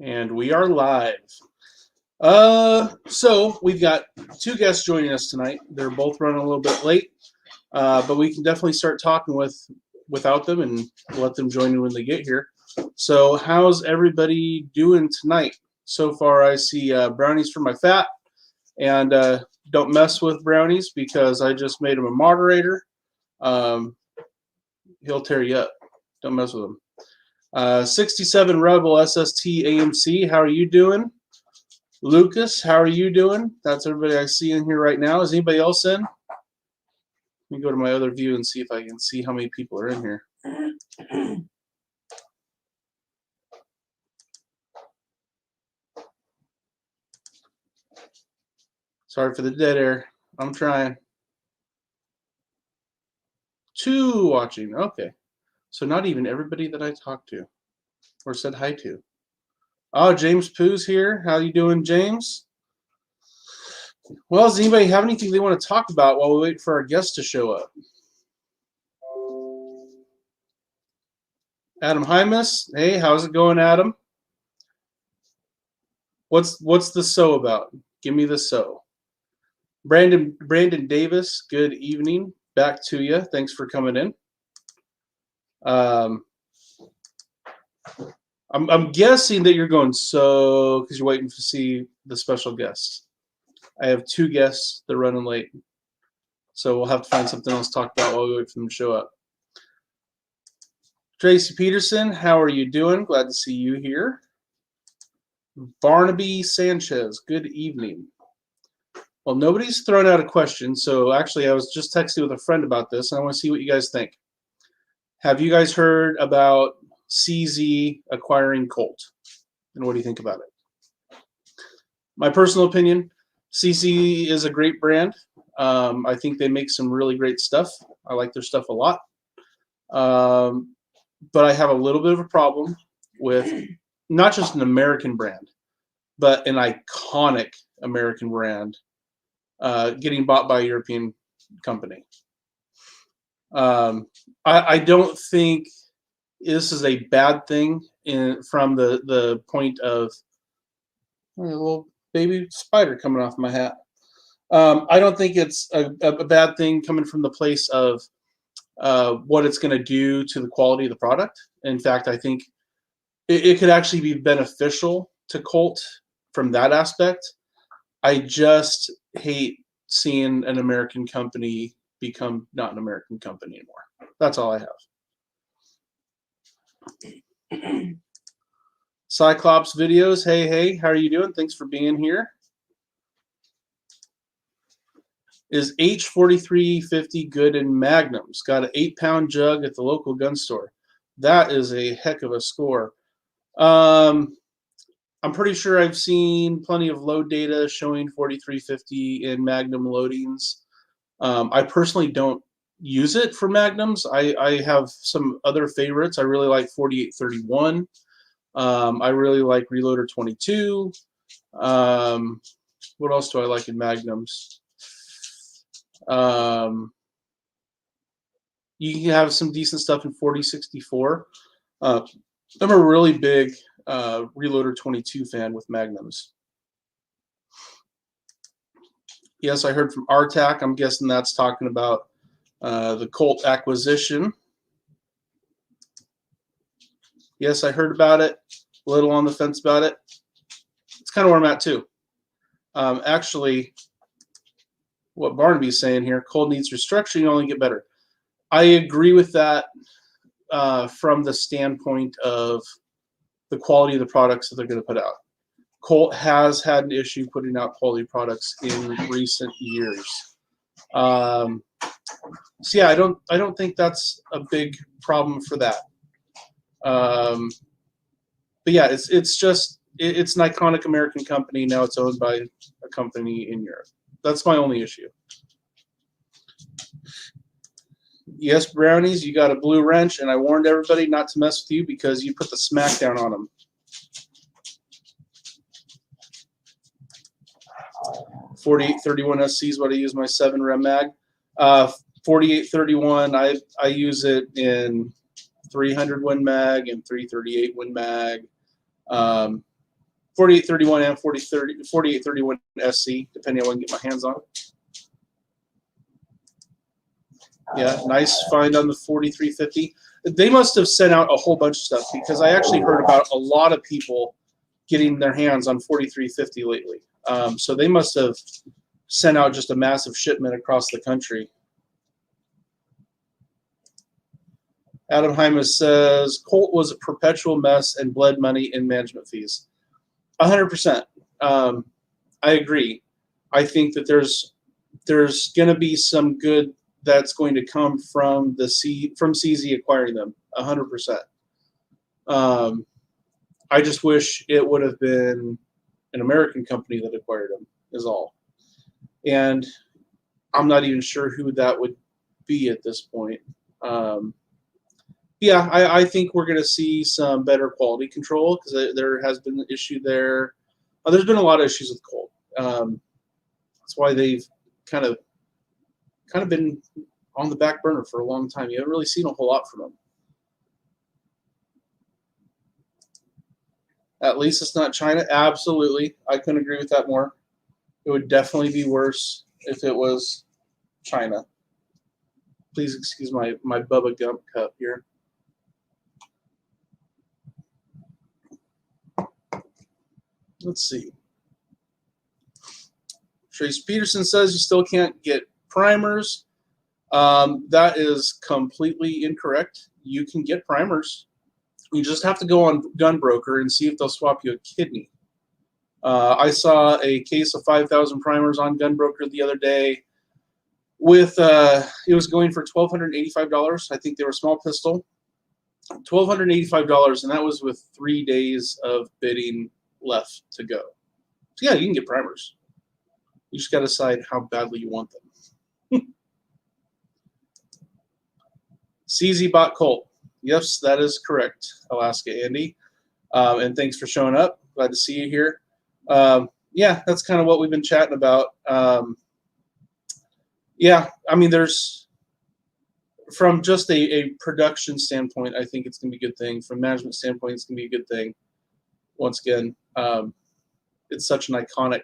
And we are live. So we've got two guests joining us tonight. They're both running a little bit late, but we can definitely start talking without them and let them join in when they get here. So how's everybody doing tonight? So far, I see brownies for my fat, and don't mess with brownies because I just made him a moderator. He'll tear you up. Don't mess with him. 67 Rebel SST AMC, how are you doing? Lucas, how are you doing? That's everybody I see in here right now. Is anybody else in? Let me go to my other view and see if I can see how many people are in here. Sorry for the dead air. I'm trying. 2 watching. Okay. So not even everybody that I talked to or said hi to. Oh, James Pooh's here. How you doing, James? Well, does anybody have anything they want to talk about while we wait for our guests to show up? Adam Hymus. Hey, how's it going, Adam? What's the so about? Give me the so. Brandon Davis, good evening. Back to you. Thanks for coming in. I'm guessing that you're going so because you're waiting to see the special guests. I have 2 guests. They're running late. So we'll have to find something else to talk about while we wait for them to show up. Tracy Peterson, how are you doing? Glad to see you here. Barnaby Sanchez, good evening. Well, nobody's thrown out a question, so actually I was just texting with a friend about this, and I want to see what you guys think. Have you guys heard about CZ acquiring Colt? And what do you think about it? My personal opinion, CZ is a great brand. I think they make some really great stuff. I like their stuff a lot. But I have a little bit of a problem with not just an American brand, but an iconic American brand getting bought by a European company. I don't think this is a bad thing from the point of a little baby spider coming off my hat. I don't think it's a bad thing coming from the place of what it's going to do to the quality of the product. In fact, I think it could actually be beneficial to Colt from that aspect. I just hate seeing an American company become not an American company anymore. That's all I have. Cyclops videos. Hey, how are you doing? Thanks for being here. Is H4350 good in Magnums? Got an 8-pound jug at the local gun store. That is a heck of a score. I'm pretty sure I've seen plenty of load data showing 4350 in Magnum loadings. I personally don't use it for Magnums. I have some other favorites. I really like 4831. I really like Reloader 22. What else do I like in Magnums? You can have some decent stuff in 4064. I'm a really big Reloader 22 fan with Magnums. Yes, I heard from RTAC. I'm guessing that's talking about the Colt Acquisition. Yes, I heard about it. A little on the fence about it. It's kind of where I'm at too. Actually, what Barnaby's saying here, Colt needs restructuring, only get better. I agree with that from the standpoint of the quality of the products that they're going to put out. Colt has had an issue putting out quality products in recent years. So yeah, I don't think that's a big problem for that. But yeah, it's an iconic American company. Now it's owned by a company in Europe. That's my only issue. Yes, Brownies, you got a blue wrench, and I warned everybody not to mess with you because you put the smackdown on them. 4831 SC is what I use my 7 rem mag. 4831, I use it in 300 Win mag and 338 Win mag. 4831 and 4831 SC, depending on what I can get my hands on. Yeah, nice find on the 4350. They must have sent out a whole bunch of stuff because I actually heard about a lot of people getting their hands on 4350 lately. So they must have sent out just a massive shipment across the country. Adam Hymas says, Colt was a perpetual mess and bled money in management fees. 100%. I agree. I think that there's going to be some good that's going to come from CZ acquiring them. 100%. I just wish it would have been an American company that acquired them, is all. And I'm not even sure who that would be at this point. Yeah, I think we're going to see some better quality control because there has been an issue there. There's been a lot of issues with Colt. That's why they've kind of been on the back burner for a long time. You haven't really seen a whole lot from them. At least it's not China. Absolutely. I couldn't agree with that more. It would definitely be worse if it was China. Please excuse my Bubba Gump cup here. Let's see. Trace Peterson says you still can't get primers. That is completely incorrect. You can get primers. You just have to go on Gunbroker and see if they'll swap you a kidney. I saw a case of 5,000 primers on Gunbroker the other day. With it was going for $1,285. I think they were a small pistol. $1,285, and that was with 3 days of bidding left to go. So yeah, you can get primers. You just got to decide how badly you want them. CZ bought Colt. Yes, that is correct, Alaska Andy. And thanks for showing up. Glad to see you here. Yeah, that's kind of what we've been chatting about. Yeah, I mean, there's from just a production standpoint, I think it's going to be a good thing. From management standpoint, it's going to be a good thing. Once again, it's such an iconic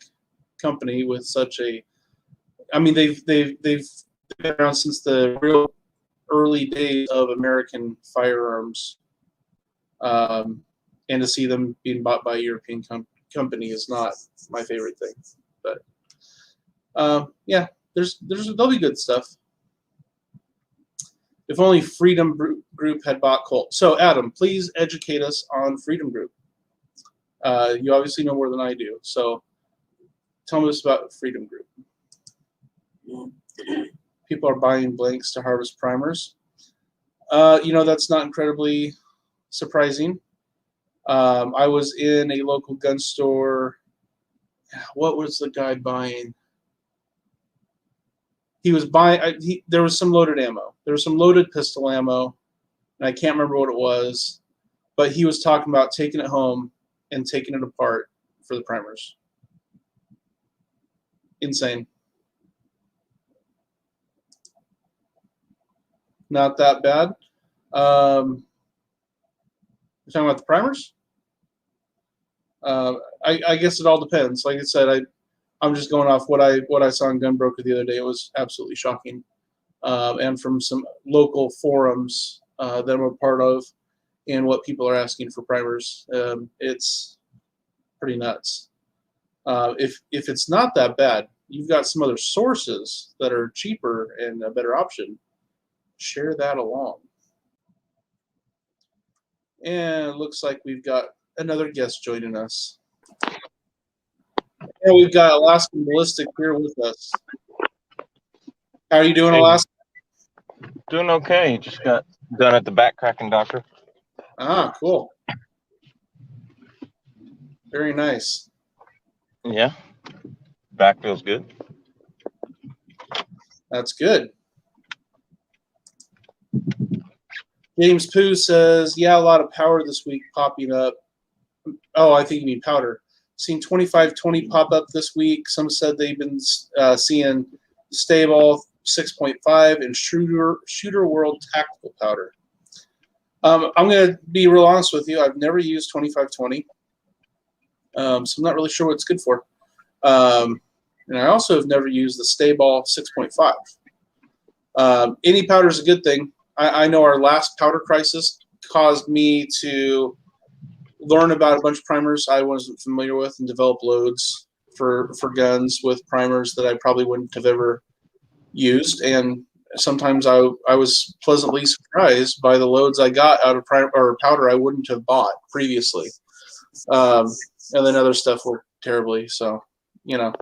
company with such a. I mean, they've been around since the real early days of American firearms, and to see them being bought by a European company is not my favorite thing. But yeah, there'll be good stuff. If only Freedom Group had bought Colt. So Adam, please educate us on Freedom Group. You obviously know more than I do, so tell us about Freedom Group. People are buying blanks to harvest primers. You know, that's not incredibly surprising. I was in a local gun store. What was the guy buying? He was buying. There was some loaded ammo. There was some loaded pistol ammo, and I can't remember what it was. But he was talking about taking it home and taking it apart for the primers. Insane. Not that bad. You're talking about the primers? I guess it all depends. Like I said, I'm just going off what I saw in Gunbroker the other day. It was absolutely shocking. And from some local forums that I'm a part of and what people are asking for primers, it's pretty nuts. If it's not that bad, you've got some other sources that are cheaper and a better option. Share that along. And it looks like we've got another guest joining us. And we've got Alaskan Ballistic here with us. How are you doing, Alaska? Doing okay. Just got done at the back cracking doctor. Ah, cool. Very nice. Yeah. Back feels good. That's good. James Pooh says, yeah, a lot of power this week popping up. Oh, I think you mean powder. Seen 2520 pop up this week. Some said they've been seeing stable 6.5 and shooter world tactical powder. I'm going to be real honest with you. I've never used 2520. So I'm not really sure what it's good for. And I also have never used the Stay Ball 6.5. Any powder is a good thing. I know our last powder crisis caused me to learn about a bunch of primers I wasn't familiar with and develop loads for guns with primers that I probably wouldn't have ever used. And sometimes I was pleasantly surprised by the loads I got out of powder I wouldn't have bought previously. And then other stuff worked terribly. So, you know.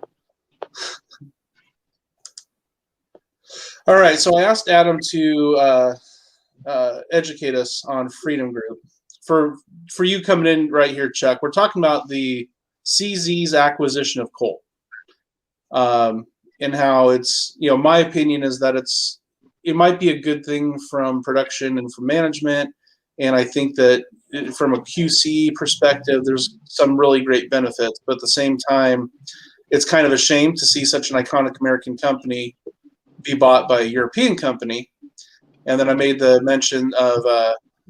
All right. So I asked Adam to educate us on Freedom Group. For you coming in right here, Chuck, we're talking about the CZ's acquisition of Colt. And how it's, my opinion is that it might be a good thing from production and from management. And I think that from a QC perspective, there's some really great benefits. But at the same time, it's kind of a shame to see such an iconic American company be bought by a European company. And then I made the mention of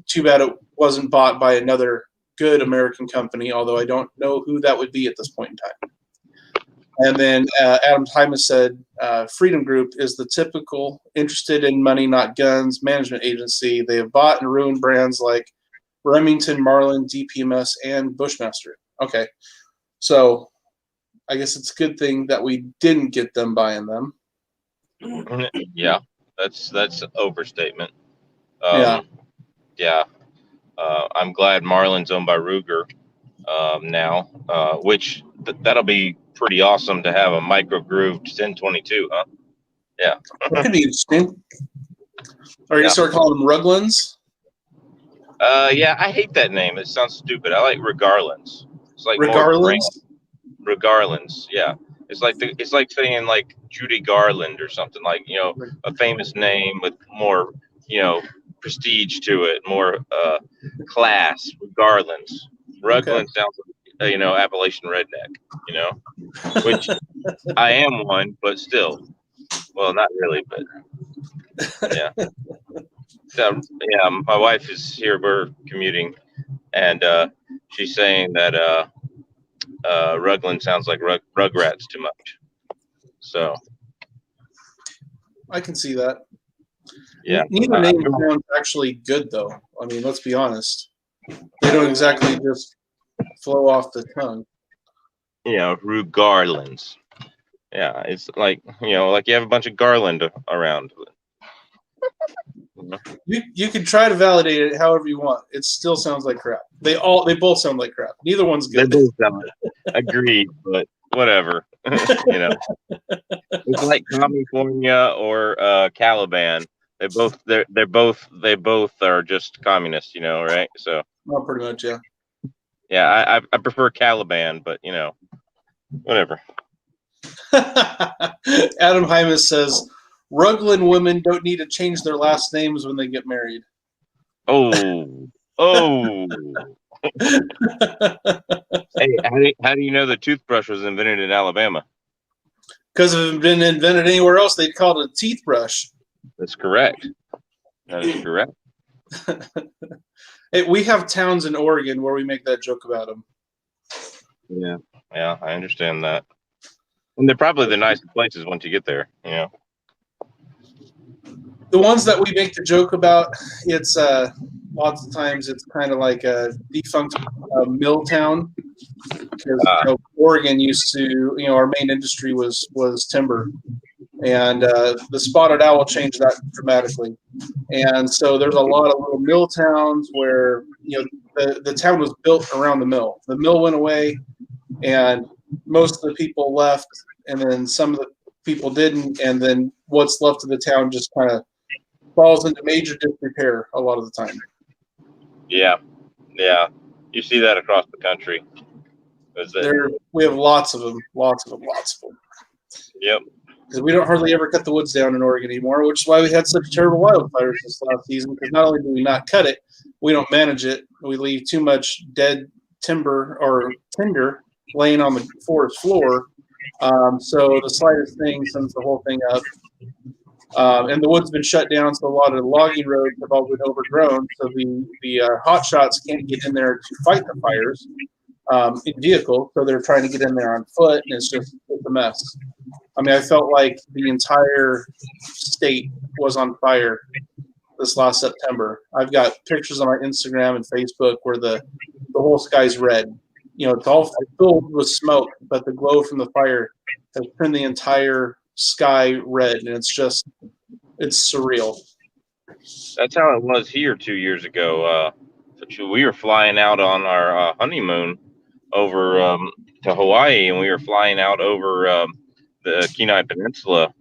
too bad it wasn't bought by another good American company, although I don't know who that would be at this point in time. And then Adam Hymas said, Freedom Group is the typical interested in money, not guns management agency. They have bought and ruined brands like Remington, Marlin, DPMS, and Bushmaster. Okay. So I guess it's a good thing that we didn't get them buying them. Yeah, that's an overstatement. Yeah. I'm glad Marlin's owned by Ruger now, which that'll be pretty awesome to have a micro grooved 1022, huh? Yeah. That could be interesting. Are you gonna start calling them Ruglins? Yeah, I hate that name. It sounds stupid. I like Regarlands. It's like Regarlands? Regarlands, yeah. It's like saying like Judy Garland or something, like, a famous name with more, prestige to it, more class. Garlands. Rugland sounds like, Appalachian redneck, which I am one, but still. Well, not really, but yeah. So, yeah, my wife is here. We're commuting, and she's saying that Rugland sounds like Rugrats too much. So I can see that. Yeah. Neither name sounds actually good, though. I mean, let's be honest. They don't exactly just flow off the tongue. Rue Garlands. Yeah, it's like, like you have a bunch of garland around. You can try to validate it however you want. It still sounds like crap. They both sound like crap. Neither one's good. They both sound agreed, but whatever. It's like California or Caliban. They both are just communists, right? So well, pretty much, yeah. Yeah, I prefer Caliban, but whatever. Adam Hymas says Rugland women don't need to change their last names when they get married. Oh. Hey, how do you know the toothbrush was invented in Alabama? Because if it had been invented anywhere else, they'd call it a teeth brush. That's correct. That is correct. Hey, we have towns in Oregon where we make that joke about them. Yeah, I understand that. And they're probably the nicest places once you get there, The ones that we make the joke about, it's lots of times it's kind of like a defunct mill town. Because Oregon used to, our main industry was timber. And the spotted owl changed that dramatically. And so there's a lot of little mill towns where, the town was built around the mill. The mill went away and most of the people left, and then some of the people didn't. And then what's left of the town just kind of falls into major disrepair a lot of the time. Yeah. You see that across the country. We have lots of them. Yep. Because we don't hardly ever cut the woods down in Oregon anymore, which is why we had such terrible wildfires this last season. Because not only do we not cut it, we don't manage it. We leave too much dead timber or tinder laying on the forest floor. So the slightest thing sends the whole thing up. And the wood's been shut down, so a lot of the logging roads have all been overgrown. So the hot shots can't get in there to fight the fires. in vehicle, so they're trying to get in there on foot, and it's a mess. I mean, I felt like the entire state was on fire this last September. I've got pictures on my Instagram and Facebook where the whole sky's red. You know, it's all filled with smoke, but the glow from the fire has turned the entire sky red, and it's surreal. That's how it was here 2 years ago. We were flying out on our honeymoon over to Hawaii, and we were flying out over the Kenai Peninsula.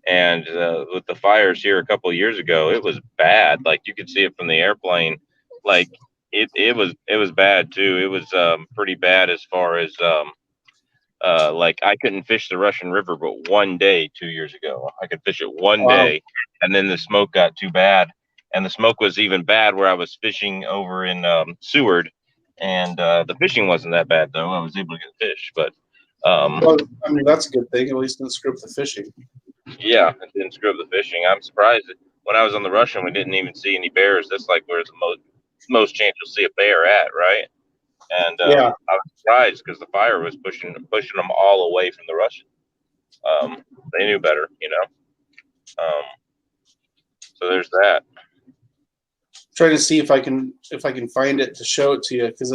And with the fires here a couple of years ago, it was bad. Like you could see it from the airplane. Like it was bad too. It was pretty bad as far as like I couldn't fish the Russian River, but one day 2 years ago, I could fish it one day, and then the smoke got too bad, and the smoke was even bad where I was fishing over in Seward, and the fishing wasn't that bad though. I was able to get fish, but well, I mean that's a good thing. At least didn't screw up the fishing. Yeah, it didn't screw up the fishing. I'm surprised that when I was on the Russian, we didn't even see any bears. That's like where the most chance you'll see a bear at, right? And Yeah. I was surprised because the fire was pushing them all away from the Russian. They knew better, you know. So there's that. Trying to see if I can find it to show it to you, because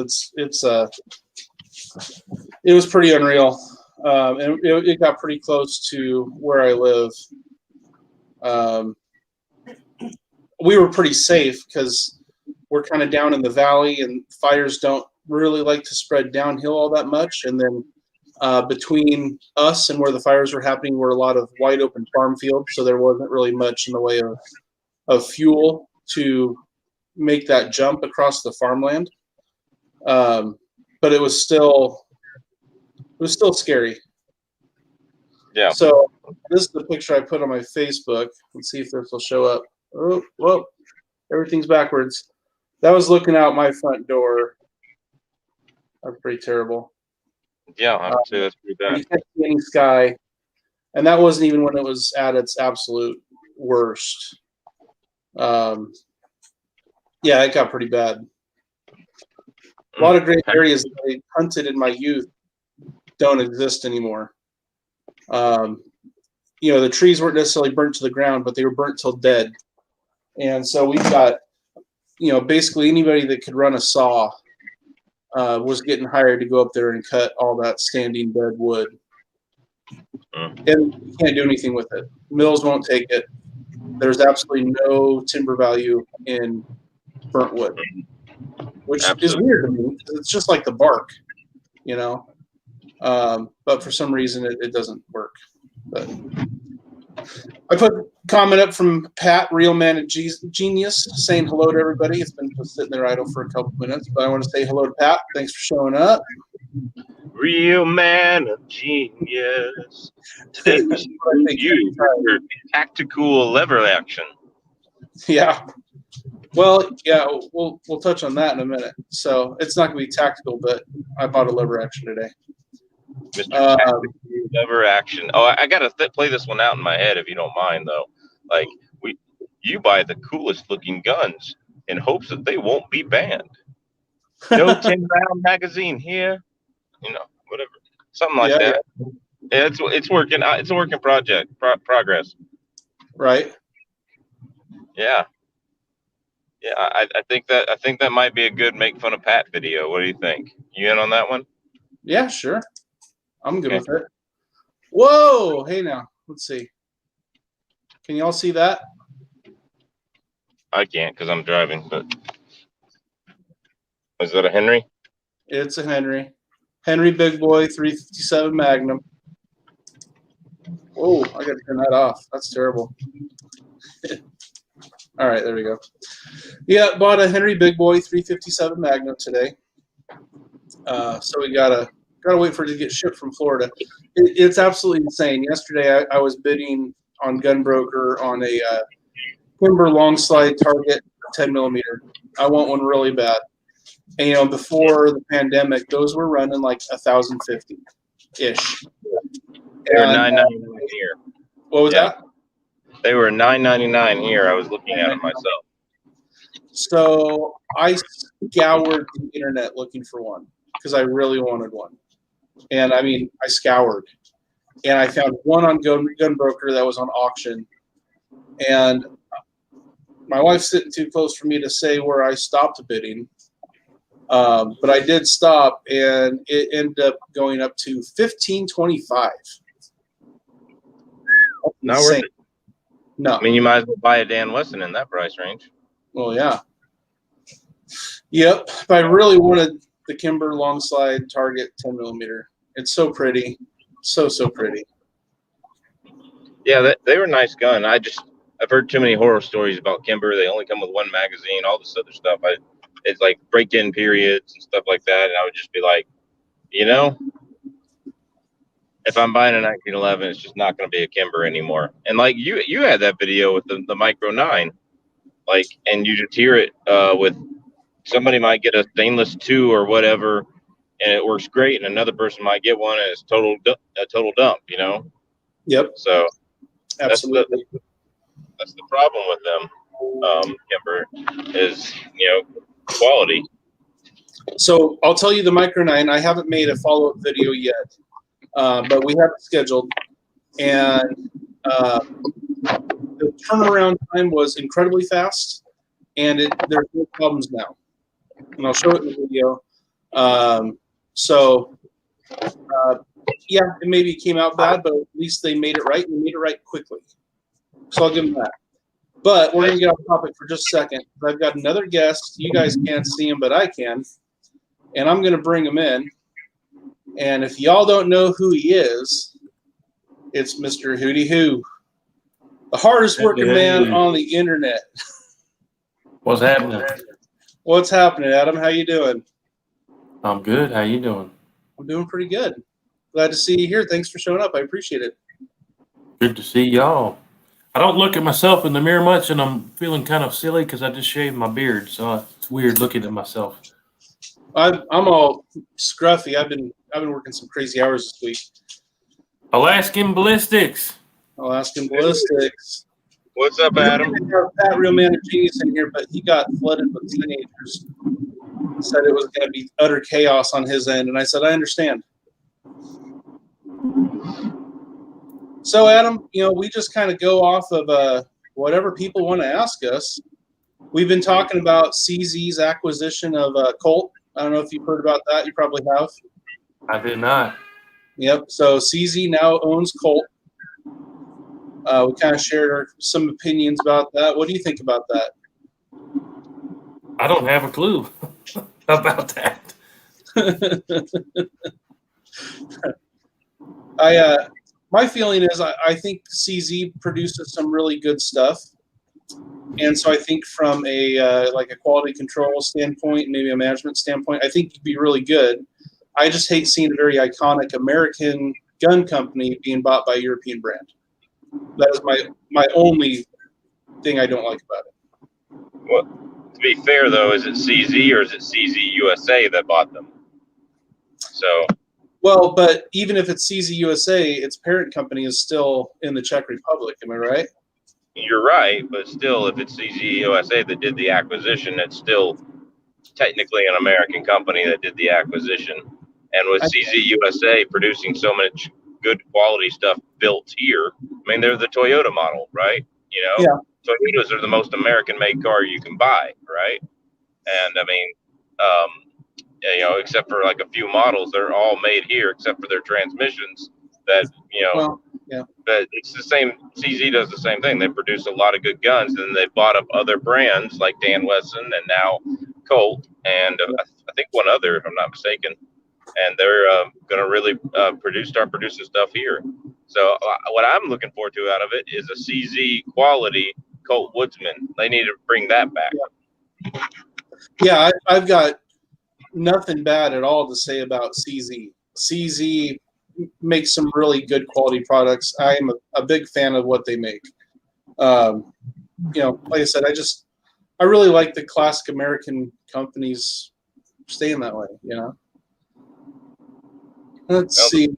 it was pretty unreal. And it got pretty close to where I live. We were pretty safe because we're kind of down in the valley, and fires don't really like to spread downhill all that much. And then between us and where the fires were happening were a lot of wide open farm fields, so there wasn't really much in the way of fuel to make that jump across the farmland. But it was still scary. Yeah. So this is the picture I put on my Facebook. Let's see if this will show up. Oh, whoa, everything's backwards. That was looking out my front door. That's pretty terrible. Yeah, I would say that's pretty bad. You can't see any sky, and that wasn't even when it was at its absolute worst. Yeah, it got pretty bad. A lot of great areas that I hunted in my youth don't exist anymore. You know, the trees weren't necessarily burnt to the ground, but they were burnt till dead. And so we've got, you know, basically anybody that could run a saw was getting hired to go up there and cut all that standing dead wood. And you can't do anything with it. Mills won't take it. There's absolutely no timber value in burnt wood, which is weird to me. It's just like the bark, you know. But for some reason it doesn't work. But I put a comment up from Pat, Real Man of Genius, saying hello to everybody. It's been just sitting there idle for a couple minutes, but I want to say hello to Pat. Thanks for showing up. Real Man of Genius. Today's you for tactical lever action. Yeah. Well, yeah, we'll touch on that in a minute. So it's not going to be tactical, but I bought a lever action today. Mr. Tactical lever action. Oh, I gotta play this one out in my head if you don't mind, though. Like you buy the coolest looking guns in hopes that they won't be banned. No 10-round magazine here. You know, whatever, something like that. Yeah, it's working. It's a working project. Progress. Right. Yeah. Yeah, I think that might be a good make fun of Pat video. What do you think? You in on that one? Yeah, sure. I'm good with it. Whoa! Hey now, let's see. Can y'all see that? I can't because I'm driving. But is that a Henry? It's a Henry. Henry Big Boy 357 Magnum. Oh, I got to turn that off. That's terrible. All right, there we go. Yeah, bought a Henry Big Boy 357 Magnum today. So we gotta wait for it to get shipped from Florida. It's absolutely insane. Yesterday, I was bidding on Gunbroker on a timber long slide target 10 millimeter. I want one really bad. And, you know, before the pandemic, those were running like 1,050 ish. They were $9.99 here. What was that? They were $9.99 here. I was looking at it myself. So I scoured the internet looking for one because I really wanted one. And I mean, I scoured, and I found one on Gunbroker that was on auction. And my wife's sitting too close for me to say where I stopped bidding. But I did stop, and it ended up going up to $1,525. Not worth it. No. I mean, you might as well buy a Dan Wesson in that price range. Well, yeah. Yep. But I really wanted the Kimber long slide target 10 millimeter. It's so pretty. So pretty. Yeah, they were a nice gun. I've heard too many horror stories about Kimber. They only come with one magazine, all this other stuff. It's like break-in periods and stuff like that. And I would just be like, if I'm buying a 1911, it's just not going to be a Kimber anymore. And like you had that video with the Micro 9, like, and you just hear it with somebody might get a stainless 2 or whatever, and it works great, and another person might get one and it's a total dump, Yep. So absolutely. That's the problem with them. Kimber is quality. So I'll tell you the Micro 9. I haven't made a follow-up video yet. But we have it scheduled, and the turnaround time was incredibly fast, and there's no problems now. And I'll show it in the video. Yeah, it maybe came out bad, but at least they made it right, and they made it right quickly. So I'll give them that. But we're going to get off topic for just a second. I've got another guest. You guys can't see him, but I can. And I'm going to bring him in. And if y'all don't know who he is, it's Mr. Hooty Hoo, the hardest working man on the internet. What's happening? What's happening, Adam? How you doing? I'm good. How you doing? I'm doing pretty good. Glad to see you here. Thanks for showing up. I appreciate it. Good to see y'all. I don't look at myself in the mirror much, and I'm feeling kind of silly because I just shaved my beard, so it's weird looking at myself. I'm all scruffy. I've been working some crazy hours this week. Alaskan Ballistics. Alaskan Ballistics. What's up, Adam? Pat Real Man of Genius in here, but he got flooded with teenagers. Said it was going to be utter chaos on his end, and I said I understand. So, Adam, we just kind of go off of whatever people want to ask us. We've been talking about CZ's acquisition of Colt. I don't know if you've heard about that. You probably have. I did not. Yep. So CZ now owns Colt. We kind of shared some opinions about that. What do you think about that? I don't have a clue about that. My feeling is I think CZ produces some really good stuff. And so I think from a quality control standpoint, maybe a management standpoint, I think it'd be really good. I just hate seeing a very iconic American gun company being bought by a European brand. That is my only thing I don't like about it. Well, to be fair, though, is it CZ or is it CZ USA that bought them? So. Well, but even if it's CZ USA, its parent company is still in the Czech Republic. Am I right? You're right, but still, if it's CZ USA that did the acquisition, it's still technically an American company that did the acquisition. And with CZ USA producing so much good quality stuff built here, I mean, they're the Toyota model, right? Yeah. Toyotas are the most American-made car you can buy, right? And I mean, except for like a few models, they're all made here, except for their transmissions. That yeah. But it's the same. CZ does the same thing. They produce a lot of good guns, and they bought up other brands like Dan Wesson and now Colt, and I think one other, if I'm not mistaken. And they're going to really start producing stuff here. So what I'm looking forward to out of it is a CZ quality Colt Woodsman. They need to bring that back. Yeah, I've got nothing bad at all to say about CZ. CZ makes some really good quality products. I am a big fan of what they make. Like I said, I really like the classic American companies staying that way, Let's see.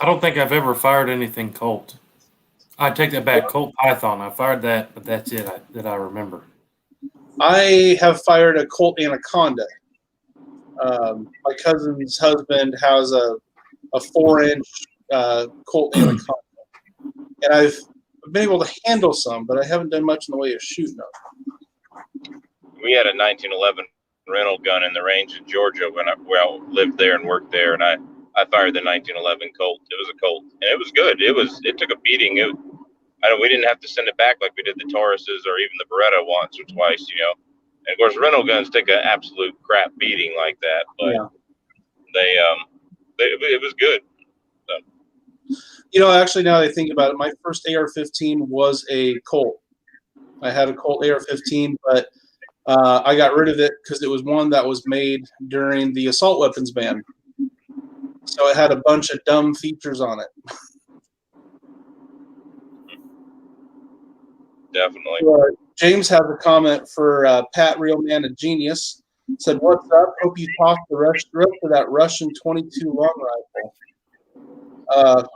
I don't think I've ever fired anything Colt. I take that back. Colt Python. I fired that, but that's it that I remember. I have fired a Colt Anaconda. My cousin's husband has a 4-inch Colt Anaconda, and I've been able to handle some, but I haven't done much in the way of shooting them. We had a 1911 rental gun in the range in Georgia when I lived there and worked there, and I fired the 1911 Colt. It was a Colt, and it was good. It took a beating. I know we didn't have to send it back like we did the Tauruses or even the Beretta once or twice, you know. And of course, rental guns take an absolute crap beating like that, but Yeah. it was good. So. You know, actually, now that I think about it, my first AR-15 was a Colt. I had a Colt AR-15, but I got rid of it because it was one that was made during the assault weapons ban. So it had a bunch of dumb features on it. Definitely. James has a comment for Pat Real Man of Genius. Said, "What's up? Hope you tossed the rest of that Russian 22 long rifle."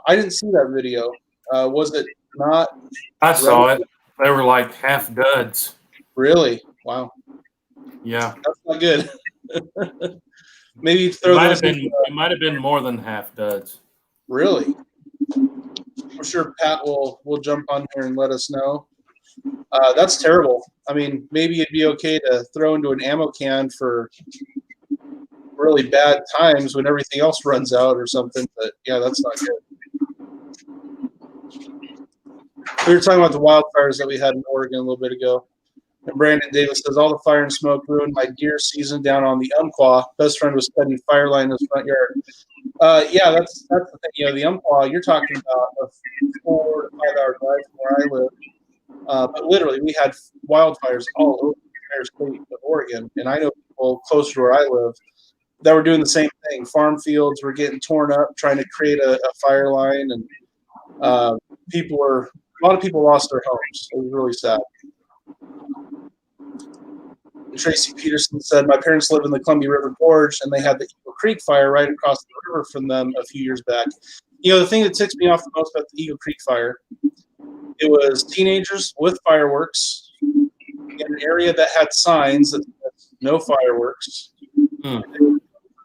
I didn't see that video. Was it not? I saw it. They were like half duds. Really? Wow. Yeah. That's not good. Maybe It throw might those. it might have been more than half duds. Really? I'm sure Pat will jump on here and let us know. That's terrible. I mean, maybe it'd be okay to throw into an ammo can for really bad times when everything else runs out or something. But yeah, that's not good. We were talking about the wildfires that we had in Oregon a little bit ago. And Brandon Davis says, all the fire and smoke ruined my deer season down on the Umpqua. Best friend was cutting fire line in his front yard. Yeah, that's the thing. You know, the Umpqua, you're talking about a 4 to 5 hour drive from where I live. But literally, we had wildfires all over the entire state of Oregon. And I know people closer to where I live that were doing the same thing. Farm fields were getting torn up, trying to create a fire line. And a lot of people lost their homes. It was really sad. Tracy Peterson said, my parents live in the Columbia River Gorge, and they had the Eagle Creek fire right across the river from them a few years back. You know, the thing that ticks me off the most about the Eagle Creek fire, it was teenagers with fireworks in an area that had signs that said no fireworks,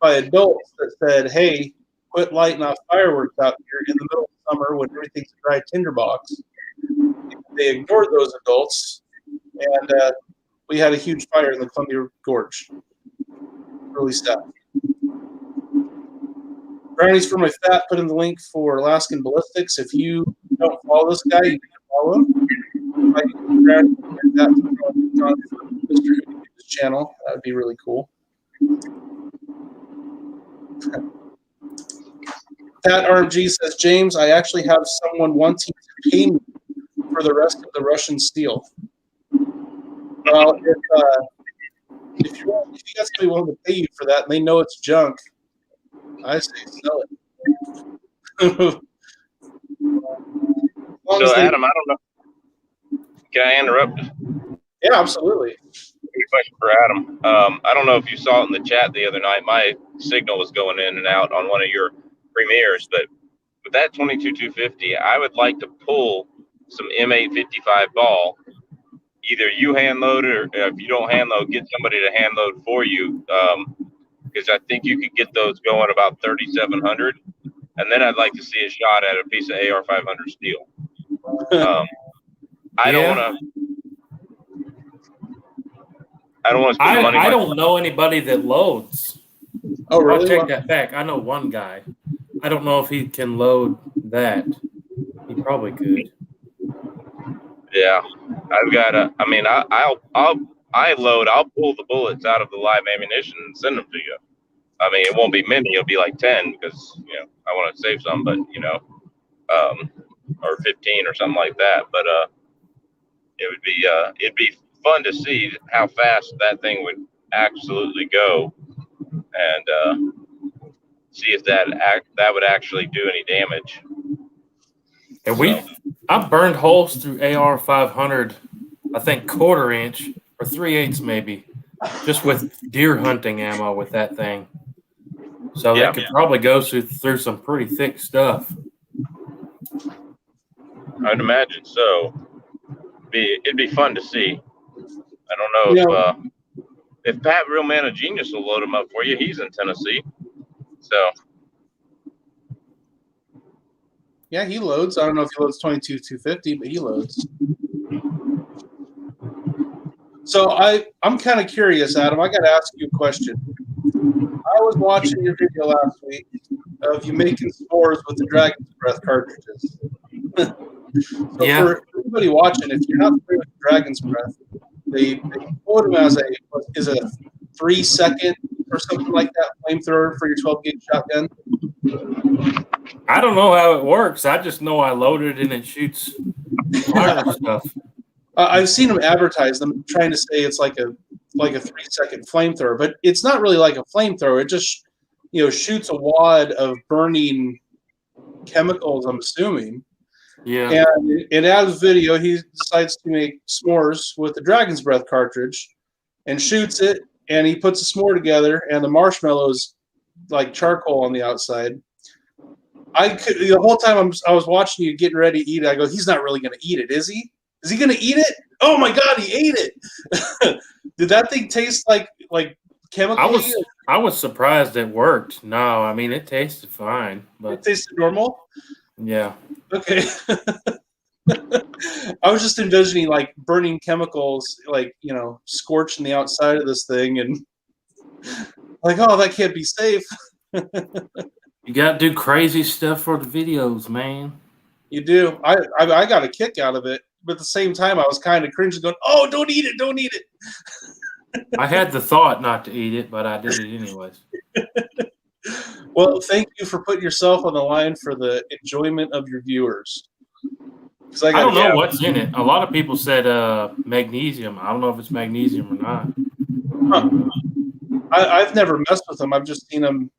by adults that said, hey, quit lighting off fireworks out here in the middle of summer when everything's a dry tinderbox. They ignored those adults, and we had a huge fire in the Columbia Gorge. Really sad. Brownies for my fat, put in the link for Alaskan Ballistics. If you don't follow this guy, you can follow him. I can Brownies on Mr. Hooty's channel. That would be really cool. Pat RMG says, James, I actually have someone wanting to pay me for the rest of the Russian steel. Well, if you got somebody willing to pay you for that and they know it's junk, I say sell it. So, Adam, I don't know. Can I interrupt? Yeah, absolutely. A question for Adam. I don't know if you saw it in the chat the other night. My signal was going in and out on one of your premieres, but with that 22-250, I would like to pull some M855 ball. Either you hand load it, or if you don't hand load, get somebody to hand load for you. Because I think you could get those going about 3,700, and then I'd like to see a shot at a piece of AR-500 steel. I don't want to spend money. I don't know anybody that loads. Oh, really? I'll take that back. I know one guy. I don't know if he can load that. He probably could. Yeah, I've got a. I mean, I'll pull the bullets out of the live ammunition and send them to you. I mean, it won't be many. It'll be like 10 because I want to save some, but or 15 or something like that. But it'd be fun to see how fast that thing would absolutely go, and see if that would actually do any damage. And I've burned holes through AR-500, I think 1/4 inch or 3/8 maybe, just with deer hunting ammo with that thing. So they could probably go through some pretty thick stuff. I'd imagine so. It'd be fun to see. I don't know if Pat Real Man of Genius will load them up for you, he's in Tennessee. So Yeah, he loads. I don't know if he loads 22 250, but he loads. So I'm kind of curious, Adam. I got to ask you a question. I was watching your video last week of you making s'mores with the Dragon's Breath cartridges. So Yeah. for everybody watching, if you're not familiar with Dragon's Breath, they quote them as a 3-second or something like that flamethrower for your 12 gauge shotgun. I don't know how it works. I just know I loaded it and it shoots fire stuff. I've seen them advertise them trying to say it's like a 3-second flamethrower, but it's not really like a flamethrower. It just shoots a wad of burning chemicals, I'm assuming. Yeah. And in Adam's video, he decides to make s'mores with the Dragon's Breath cartridge and shoots it, and he puts a s'more together, and the marshmallows like charcoal on the outside. The whole time I was watching you getting ready to eat it, I go, he's not really going to eat it, is he? Is he going to eat it? Oh my God, he ate it! Did that thing taste like chemical? I was surprised it worked. No, I mean it tasted fine, but it tasted normal. Yeah. Okay. I was just envisioning like burning chemicals, like scorching the outside of this thing, and like, oh, that can't be safe. You got to do crazy stuff for the videos, man. You do. I got a kick out of it, but at the same time, I was kind of cringing, going, "Oh, don't eat it! Don't eat it!" I had the thought not to eat it, but I did it anyways. Well, thank you for putting yourself on the line for the enjoyment of your viewers. I don't know what's in it. A lot of people said magnesium. I don't know if it's magnesium or not. I've never messed with them. I've just seen them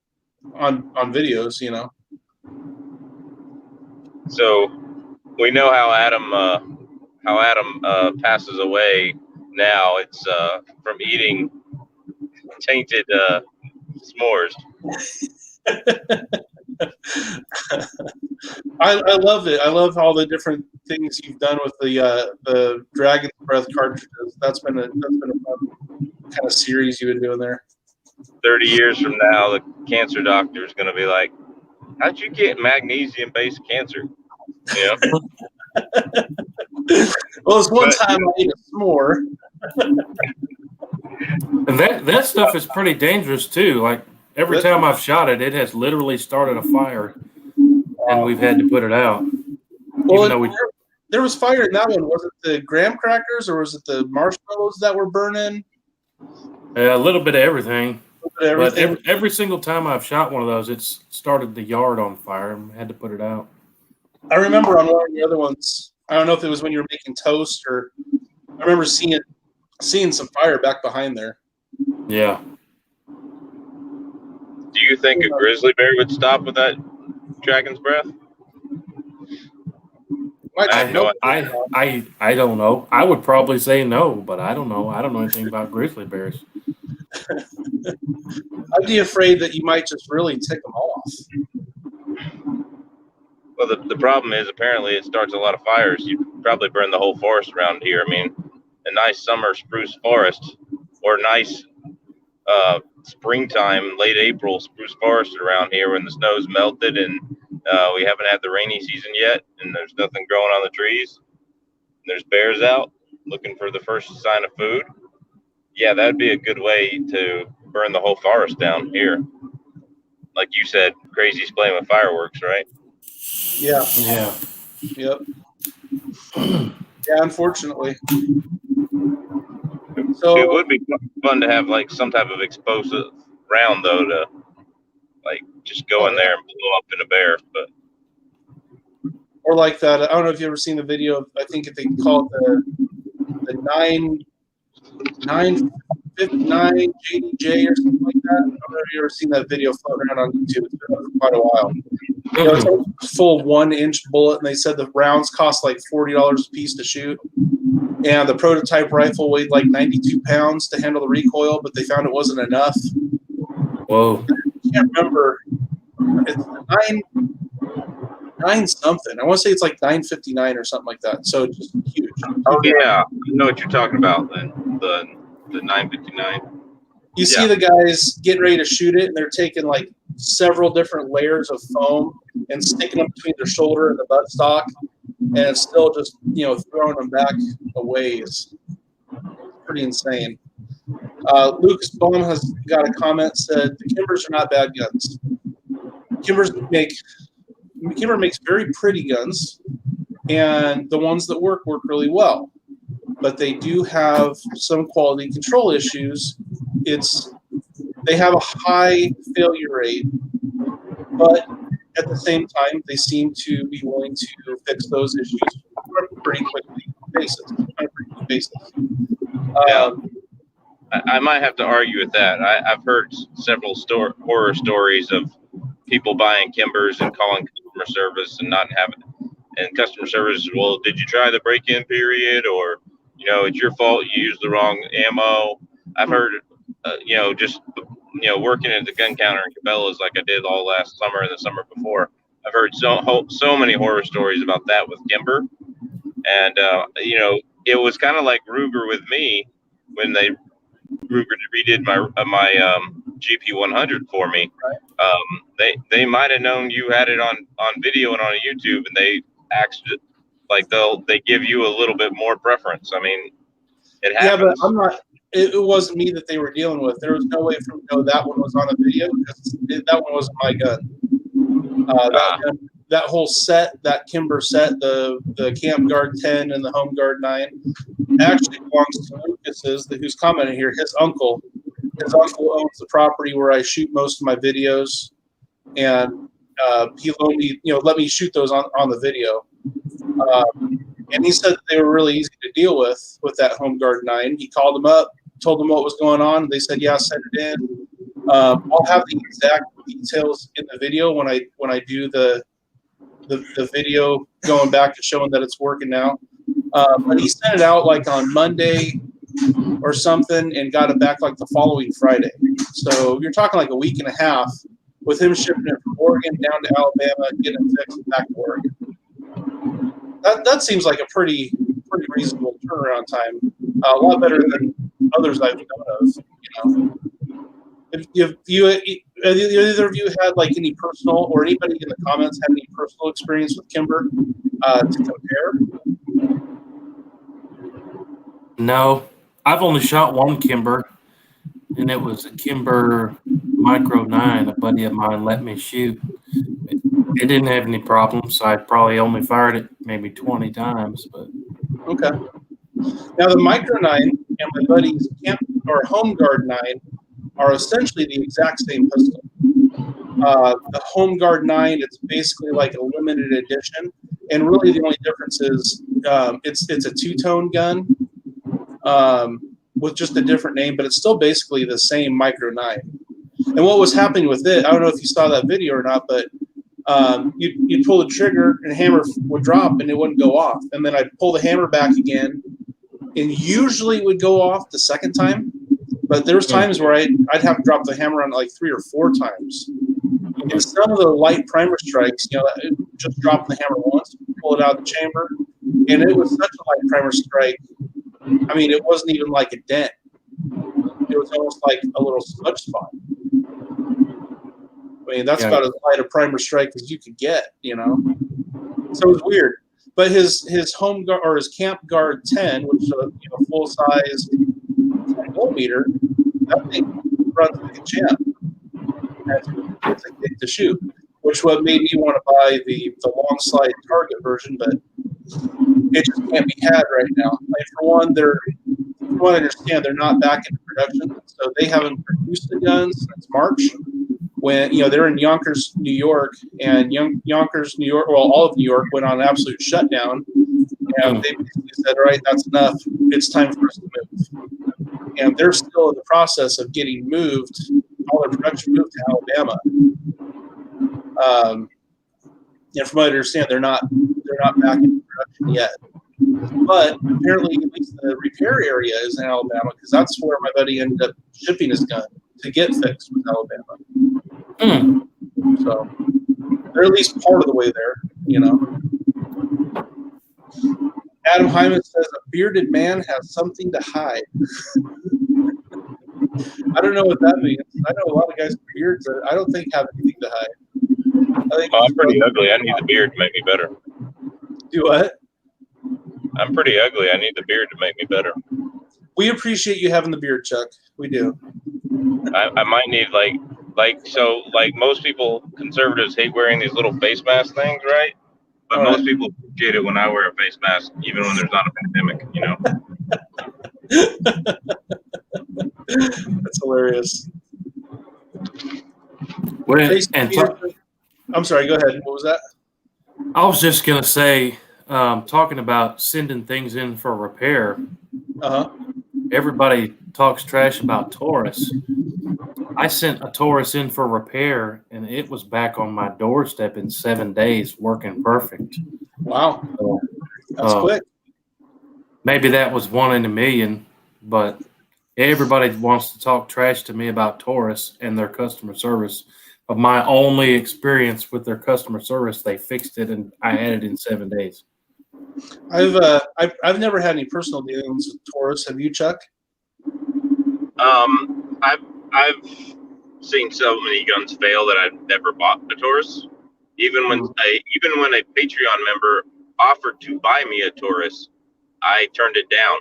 on videos, So we know how Adam passes away now. It's from eating tainted s'mores. I love it. I love all the different things you've done with the Dragon's Breath cartridges. That's been a fun kind of series you've been doing there. 30 years from now, the cancer doctor is going to be like, "How'd you get magnesium-based cancer?" Well, it's one time I ate a s'more. And that stuff is pretty dangerous too. Like every time I've shot it, it has literally started a fire, and we've had to put it out. Well, there was fire in that one. Was it the graham crackers or was it the marshmallows that were burning? A little bit of everything. But every single time I've shot one of those, it's started the yard on fire and had to put it out. I remember on one of the other ones, I don't know if it was when you were making toast or I remember seeing some fire back behind there. Yeah. Do you think a grizzly bear would stop with that Dragon's Breath? I don't know. I would probably say no, but I don't know. I don't know anything about grizzly bears. I'd be afraid that you might just really tick them off. Well, the problem is apparently it starts a lot of fires. You probably burn the whole forest around here. I mean, a nice summer spruce forest or nice springtime, late April spruce forest around here when the snow's melted and we haven't had the rainy season yet and there's nothing growing on the trees. There's bears out looking for the first sign of food. Yeah, that'd be a good way to burn the whole forest down here. Like you said, crazy's playing with fireworks, right? Yeah. Yeah. Yep. Yeah, unfortunately. So it would be fun to have like some type of explosive round though to like just go in there and blow up in a bear, but or like that. I don't know if you ever seen the video. I think they call it the 959 JDJ or something like that. I don't know if you ever seen that video floating around on YouTube. It's been for quite a while. It's a full 1-inch bullet, and they said the rounds cost like $40 a piece to shoot. And the prototype rifle weighed like 92 pounds to handle the recoil, but they found it wasn't enough. Whoa. I can't remember. It's 9 something. I want to say it's like 959 or something like that. So it's just huge. oh yeah, I know what you're talking about. Then the 959. You see the guys getting ready to shoot it, and they're taking like several different layers of foam and sticking them between their shoulder and the buttstock, and it's still just, throwing them back a ways. Pretty insane. Lucas Baum has got a comment, said the Kimbers are not bad guns. Kimber makes very pretty guns, and the ones that work really well. But they do have some quality control issues. They have a high failure rate, but at the same time, they seem to be willing to fix those issues on a pretty quick basis. I might have to argue with that. I've heard several horror stories of people buying Kimbers and calling customer service and not having, and customer service, well, did you try the break-in period, or it's your fault you used the wrong ammo. I've heard, working at the gun counter in Cabela's like I did all last summer and the summer before, I've heard so many horror stories about that with Kimber. And, it was kind of like Ruger with me when Ruger redid my GP 100 for me. They might have known you had it on video and on YouTube, and they actually, like, they give you a little bit more preference. I mean, it happens. Yeah, but I'm not. It wasn't me that they were dealing with. There was no way for me to know that one was on a video because that one wasn't my gun. That whole set, that Kimber set, the Camp Guard 10 and the Home Guard 9, actually belongs to Lucas's, who's commenting here. His uncle owns the property where I shoot most of my videos, and he loaned me, let me shoot those on the video. And he said that they were really easy to deal with that Home Guard 9. He called them up, told them what was going on. They said, yeah, send it in. I'll have the exact details in the video when I do the video going back and showing that it's working now. But he sent it out like on Monday or something and got it back like the following Friday. So you're talking like a week and a half with him shipping it from Oregon down to Alabama, getting it fixed and back to Oregon. That seems like a pretty reasonable turnaround time. A lot better than others I've known of. If either of you had like any personal, or anybody in the comments had any personal experience with Kimber to compare? No, I've only shot one Kimber, and it was a Kimber Micro 9 a buddy of mine let me shoot. It didn't have any problems. I probably only fired it maybe 20 times. But okay. Now the Micro 9 and my buddy's Home Guard 9 are essentially the exact same pistol. The Home Guard 9, it's basically like a limited edition, and really the only difference is it's a two-tone gun with just a different name, but it's still basically the same Micro 9. And what was happening with it, I don't know if you saw that video or not, but you'd pull the trigger and the hammer would drop and it wouldn't go off. And then I'd pull the hammer back again, and usually it would go off the second time. But there was times where I'd have to drop the hammer on like 3 or 4 times. And some of the light primer strikes, just dropping the hammer once, pull it out of the chamber, and it was such a light primer strike. I mean, it wasn't even like a dent. It was almost like a little smudge spot. I mean, that's about as light a primer strike as you could get, So it was weird. But his Home Guard or his Camp Guard 10, which is a full size 10mm, that thing runs like a champ. It's a kick to shoot, which what made me want to buy the long slide target version, but it just can't be had right now. Like, for one, from what I understand, they're not back in production, so they haven't produced the guns since March. When they're in Yonkers, New York, and Yonkers, New York, well, all of New York went on an absolute shutdown, and they basically said, "All right, that's enough. It's time for us to move." And they're still in the process of getting moved, all their production moved to Alabama. And from what I understand, they're not back in production yet. But apparently, at least the repair area is in Alabama, because that's where my buddy ended up shipping his gun to get fixed with Alabama. So they're at least part of the way there, Adam Hyman says a bearded man has something to hide. I don't know what that means. I know a lot of guys with beards that I don't think have anything to hide. I think I'm pretty ugly. I need the beard to make me better. do what? I'm pretty ugly. I need the beard to make me better. We appreciate you having the beard, Chuck. We do. I might need like most people, conservatives hate wearing these little face mask things, right? But All most right. people appreciate it when I wear a face mask, even when there's not a pandemic, you know. That's hilarious. Well, Hey, and I'm sorry. Go ahead. What was that? I was just gonna say, talking about sending things in for repair. Everybody talks trash about Taurus. I sent a Taurus in for repair, and it was back on my doorstep in 7 days, working perfect. Wow, So, that's quick. maybe that was 1 in a million, but everybody wants to talk trash to me about Taurus and their customer service. But my only experience with their customer service, they fixed it, and I had it in 7 days. I've never had any personal dealings with Taurus. Have you, Chuck? I've seen so many guns fail that I've never bought a Taurus. Even when a Patreon member offered to buy me a Taurus, I turned it down.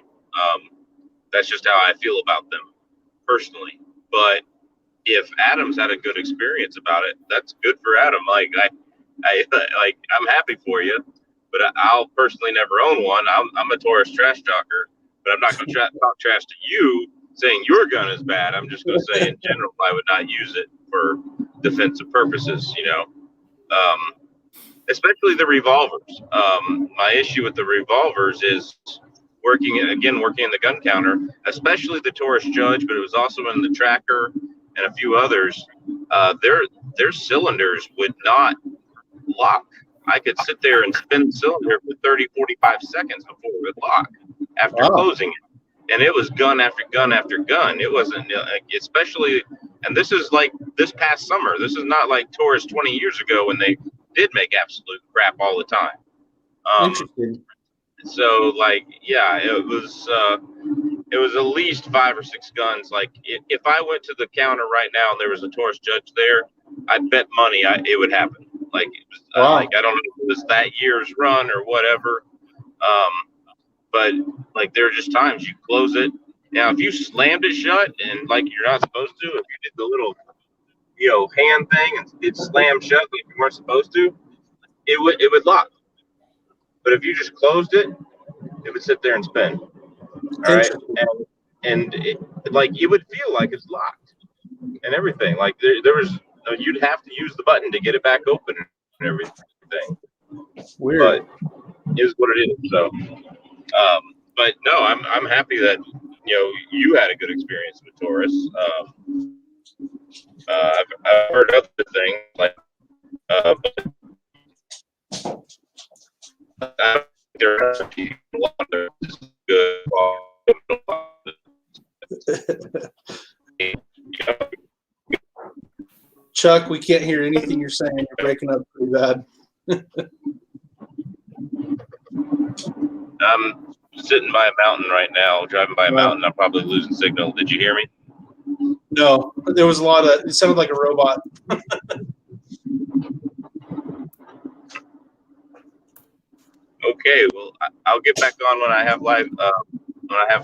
That's just how I feel about them personally. But if Adam's had a good experience about it, that's good for Adam. Like I'm happy for you, but I'll personally never own one. I'm a Taurus trash talker, but I'm not going to talk trash to you saying your gun is bad. I'm just going to say in general, I would not use it for defensive purposes, you know, especially the revolvers. My issue with the revolvers is working in the gun counter, especially the Taurus Judge, but it was also in the Tracker and a few others. Their cylinders would not lock. I could sit there and spin the cylinder for 30, 45 seconds before it would lock after closing it. And it was gun after gun after gun. It wasn't, especially, and this is like this past summer. This is not like Taurus 20 years ago when they did make absolute crap all the time. Interesting. So, like, yeah, it was at least 5 or 6 guns. Like, if I went to the counter right now and there was a Taurus Judge there, I'd bet money it would happen. Like, it was, like, I don't know if it was that year's run or whatever. But like, there are just times you close it. Now, if you slammed it shut and like you're not supposed to, if you did the little, hand thing and it slammed shut like you weren't supposed to, it would lock. But if you just closed it, it would sit there and spin. All right, and it, like, it would feel like it's locked and everything. Like there was, you'd have to use the button to get it back open and everything. Weird. But it is what it is. So. But no, I'm happy that you had a good experience with Taurus. I've heard other things like, but there are some people out there that's good. Chuck, we can't hear anything you're saying. You're breaking up pretty bad. I'm sitting by a mountain right now, driving by a mountain. I'm probably losing signal. Did you hear me? No, there was it sounded like a robot. Okay, well, I'll get back on when I have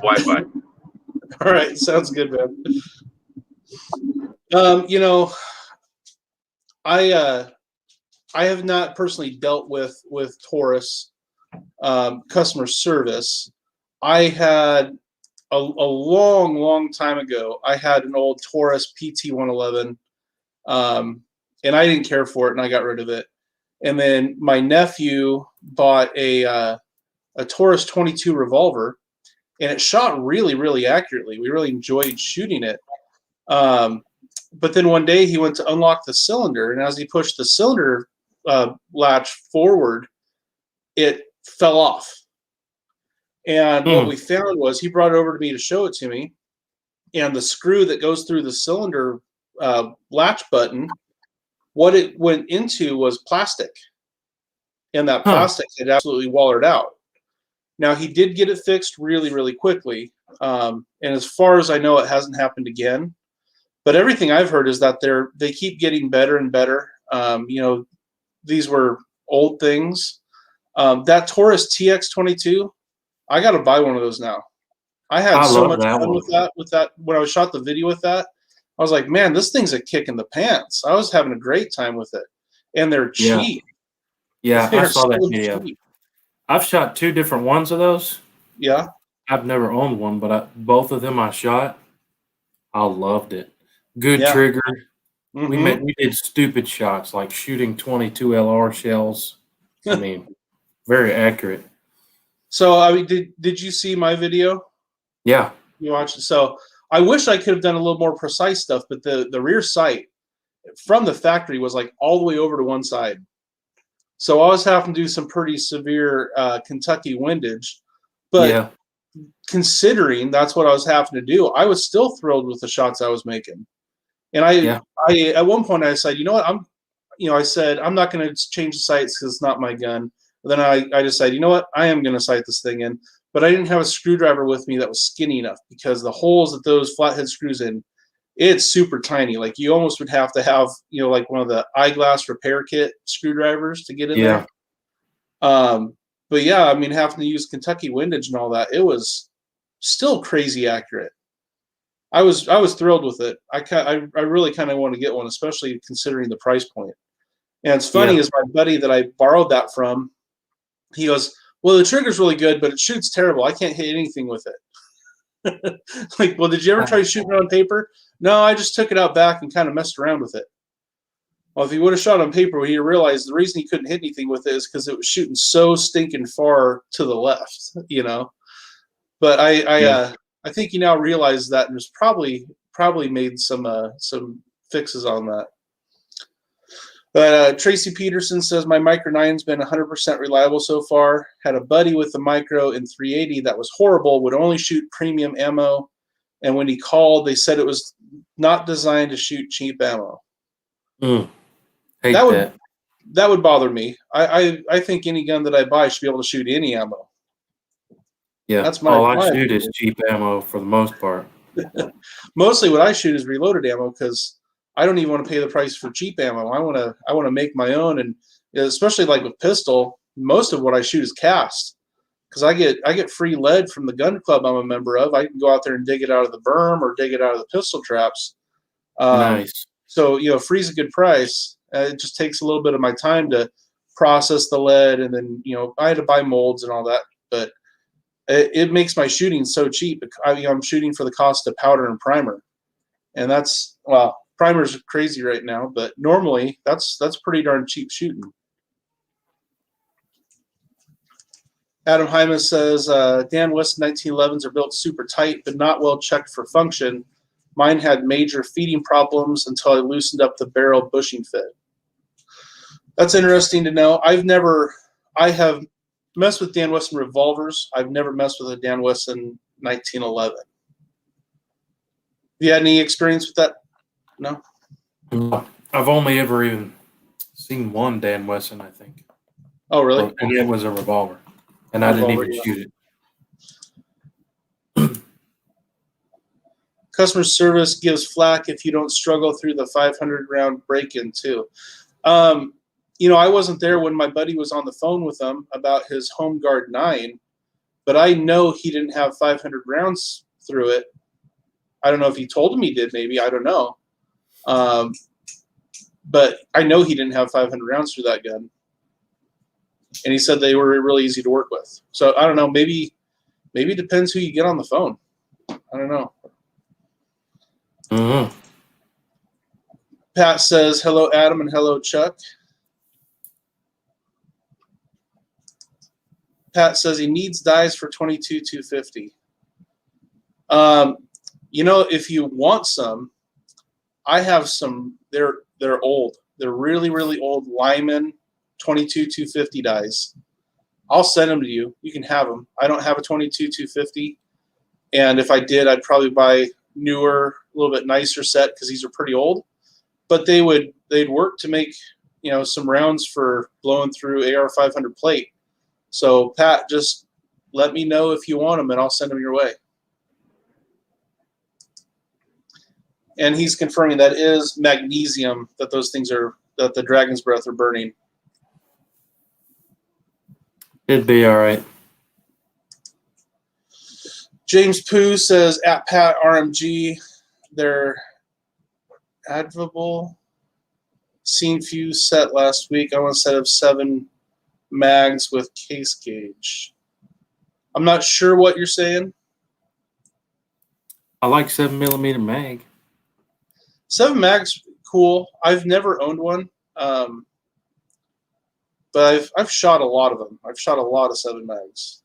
Wi-Fi. All right, sounds good, man. I have not personally dealt with Taurus customer service. I had a long time ago. I had an old Taurus PT-111, and I didn't care for it, and I got rid of it. And then my nephew bought a Taurus 22 revolver, and it shot really accurately. We really enjoyed shooting it. But then one day he went to unlock the cylinder, and as he pushed the cylinder latch forward, it fell off. And what we found was, he brought it over to me to show it to me, and the screw that goes through the cylinder latch button, what it went into was plastic, and that plastic had absolutely wallered out. Now, he did get it fixed really quickly, And as far as I know, it hasn't happened again. But everything I've heard is that they keep getting better and better. These were old things. That Taurus TX22, I got to buy one of those now. I had so much fun with that. When I shot the video with that, I was like, man, this thing's a kick in the pants. I was having a great time with it. And they're cheap. Yeah, I saw that video. Cheap. I've shot 2 different ones of those. Yeah. I've never owned one, but both of them I shot. I loved it. Good trigger. Mm-hmm. We did stupid shots like shooting 22 LR shells. I mean, very accurate. So, I mean, did you see my video? Yeah. You watched it. So, I wish I could have done a little more precise stuff, but the rear sight from the factory was like all the way over to one side. So I was having to do some pretty severe Kentucky windage. But considering that's what I was having to do, I was still thrilled with the shots I was making. And I at one point I said, you know what, I said I'm not going to change the sights because it's not my gun. But then I decided, you know what, I am going to sight this thing in. But I didn't have a screwdriver with me that was skinny enough because the holes that those flathead screws in, it's super tiny. Like you almost would have to have, like one of the eyeglass repair kit screwdrivers to get in there. But yeah, I mean, having to use Kentucky windage and all that, it was still crazy accurate. I was thrilled with it. I really kind of want to get one, especially considering the price point. And it's funny is my buddy that I borrowed that from, he goes, well, the trigger's really good, but it shoots terrible. I can't hit anything with it. Like, well, did you ever try shooting it on paper? No, I just took it out back and kind of messed around with it. Well, if he would have shot on paper, he'd realize the reason he couldn't hit anything with it is because it was shooting so stinking far to the left, But I think he now realizes that and has probably made some fixes on that. But Tracy Peterson says, my Micro 9's been 100% reliable so far. Had a buddy with the Micro in 380 that was horrible, would only shoot premium ammo. And when he called, they said it was not designed to shoot cheap ammo. That would bother me. I think any gun that I buy should be able to shoot any ammo. Yeah, that's all I shoot is cheap ammo for the most part. Mostly what I shoot is reloaded ammo because I don't even want to pay the price for cheap ammo. I want to make my own, and especially like with pistol, most of what I shoot is cast because I get free lead from the gun club I'm a member of. I can go out there and dig it out of the berm or dig it out of the pistol traps. Nice. So free's a good price. It just takes a little bit of my time to process the lead, and then I had to buy molds and all that, but it makes my shooting so cheap. I'm shooting for the cost of powder and primer, and primers are crazy right now, but normally that's pretty darn cheap shooting. Adam Hymas says, Dan Wesson 1911s are built super tight, but not well checked for function. Mine had major feeding problems until I loosened up the barrel bushing fit. That's interesting to know. I have messed with Dan Wesson revolvers. I've never messed with a Dan Wesson 1911. Have you had any experience with that? No? I've only ever even seen one Dan Wesson, I think. Oh, really? And it was a revolver. And I didn't even shoot it. Customer service gives flack if you don't struggle through the 500-round break-in, too. I wasn't there when my buddy was on the phone with him about his Home Guard 9, but I know he didn't have 500 rounds through it. I don't know if he told him he did, maybe. I don't know. But I know he didn't have 500 rounds through that gun. And he said they were really easy to work with. So I don't know. Maybe it depends who you get on the phone. I don't know. Mm-hmm. Pat says, hello, Adam, and hello, Chuck. Pat says he needs dies for 22-250. If you want some, I have some. They're old. They're really, really old Lyman 22-250 dies. I'll send them to you. You can have them. I don't have a 22-250, and if I did, I'd probably buy newer, a little bit nicer set because these are pretty old. But they'd work to make some rounds for blowing through AR-500 plate. So Pat, just let me know if you want them, and I'll send them your way. and he's confirming that is magnesium that those things are, that the Dragon's Breath are burning. It'd be all right. James Pooh says at Pat RMG, they're admirable. Seen fuse set last week. I want a set of 7 mags with case gauge. I'm not sure what you're saying. I like 7mm mag. 7 mags, cool. I've never owned one, but I've shot a lot of them. I've shot a lot of 7 mags.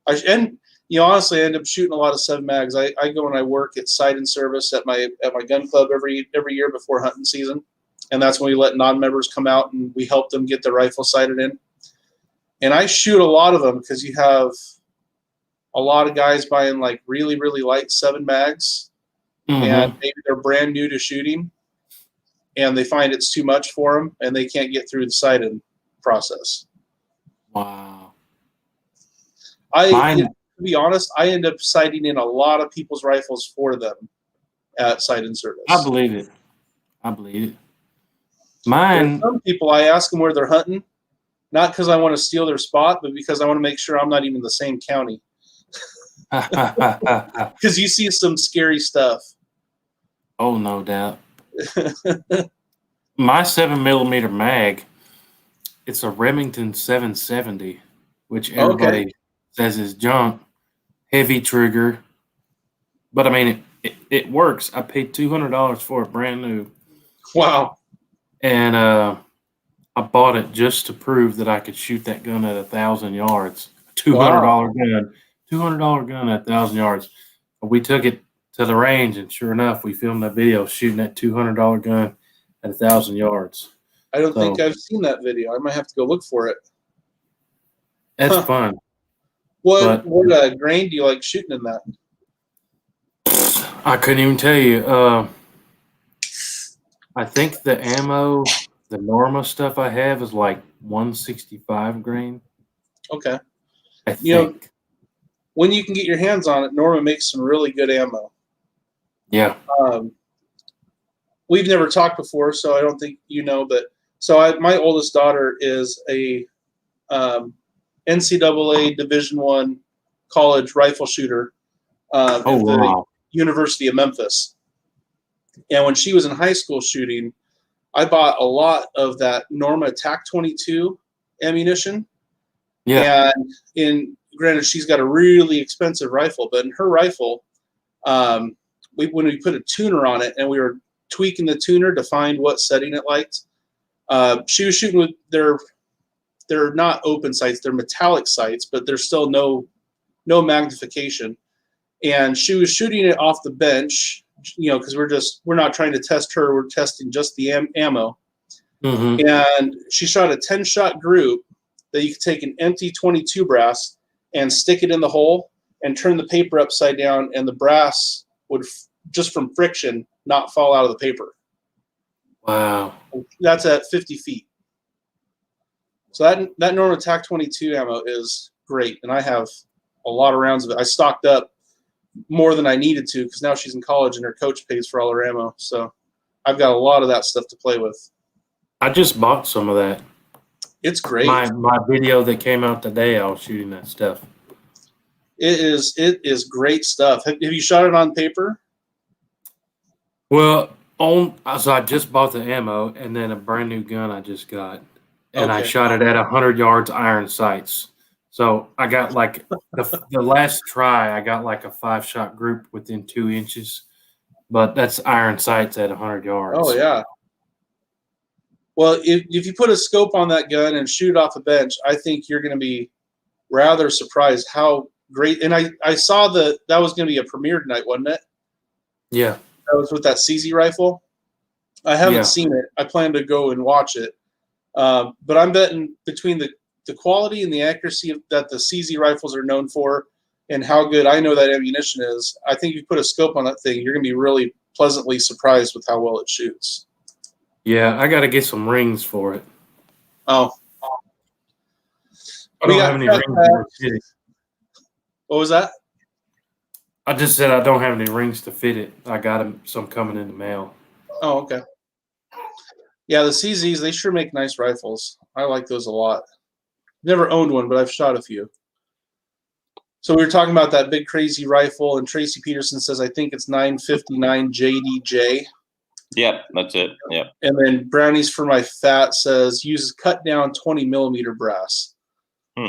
And honestly, I end up shooting a lot of 7 mags. I go and I work at sight and service at my gun club every year before hunting season, and that's when we let non-members come out and we help them get their rifle sighted in. And I shoot a lot of them because you have a lot of guys buying like really, really light 7 mags, and maybe they're brand new to shooting, and they find it's too much for them, and they can't get through the sighting process. Wow. To be honest, I end up sighting in a lot of people's rifles for them at sight and service. I believe it. Mine. Some people, I ask them where they're hunting, not because I want to steal their spot, but because I want to make sure I'm not even in the same county. Because you see some scary stuff. Oh, no doubt. My 7mm mag, it's a Remington 770, which everybody says is junk. Heavy trigger. But, I mean, it works. I paid $200 for it brand new. Wow. And I bought it just to prove that I could shoot that gun at 1,000 yards. $200 gun. $200 gun at 1,000 yards. We took it to the range, and sure enough, we filmed that video shooting that $200 gun at 1,000 yards. I don't think I've seen that video. I might have to go look for it. That's fun. What grain do you like shooting in that? I couldn't even tell you. I think the ammo, the Norma stuff I have is like 165 grain. Okay. I think. When you can get your hands on it, Norma makes some really good ammo. Yeah. We've never talked before, so I don't think you know, but my oldest daughter is a NCAA Division I college rifle shooter at the University of Memphis. And when she was in high school shooting, I bought a lot of that Norma TAC 22 ammunition. Yeah. And granted, she's got a really expensive rifle, but in her rifle, when we put a tuner on it and we were tweaking the tuner to find what setting it liked, she was shooting with they're not open sights, they're metallic sights, but there's still no magnification. And she was shooting it off the bench, because we're not trying to test her, we're testing just the ammo. Mm-hmm. And she shot a 10-shot group that you could take an empty 22 brass and stick it in the hole and turn the paper upside down, and the brass would just from friction not fall out of the paper. Wow. That's at 50 feet. So that Norma TAC 22 ammo is great, and I have a lot of rounds of it. I stocked up more than I needed to because now she's in college and her coach pays for all her ammo. So I've got a lot of that stuff to play with. I just bought some of that. It's great. My video that came out today, I was shooting that stuff. It is great stuff. Have you shot it on paper? Well, so I just bought the ammo and then a brand new gun I just got. And I shot it at 100 yards iron sights. So I got like the last try, I got like a 5-shot group within 2 inches. But that's iron sights at 100 yards. Oh, yeah. Well, if you put a scope on that gun and shoot off a bench, I think you're going to be rather surprised how great. And I saw that was going to be a premiere tonight, wasn't it? Yeah. That was with that CZ rifle. I haven't seen it. I plan to go and watch it. But I'm betting between the quality and the accuracy that the CZ rifles are known for and how good I know that ammunition is, I think if you put a scope on that thing, you're going to be really pleasantly surprised with how well it shoots. Yeah, I got to get some rings for it. Oh. I don't have any rings in the city. What was that? I just said I don't have any rings to fit it. I got some coming in the mail. Oh, okay. Yeah, the CZs, they sure make nice rifles. I like those a lot. Never owned one, but I've shot a few. So we were talking about that big crazy rifle, and Tracy Peterson says, I think it's 959 JDJ. Yep, that's it. Yep. And then Brownies for My Fat says, uses cut down 20 millimeter brass.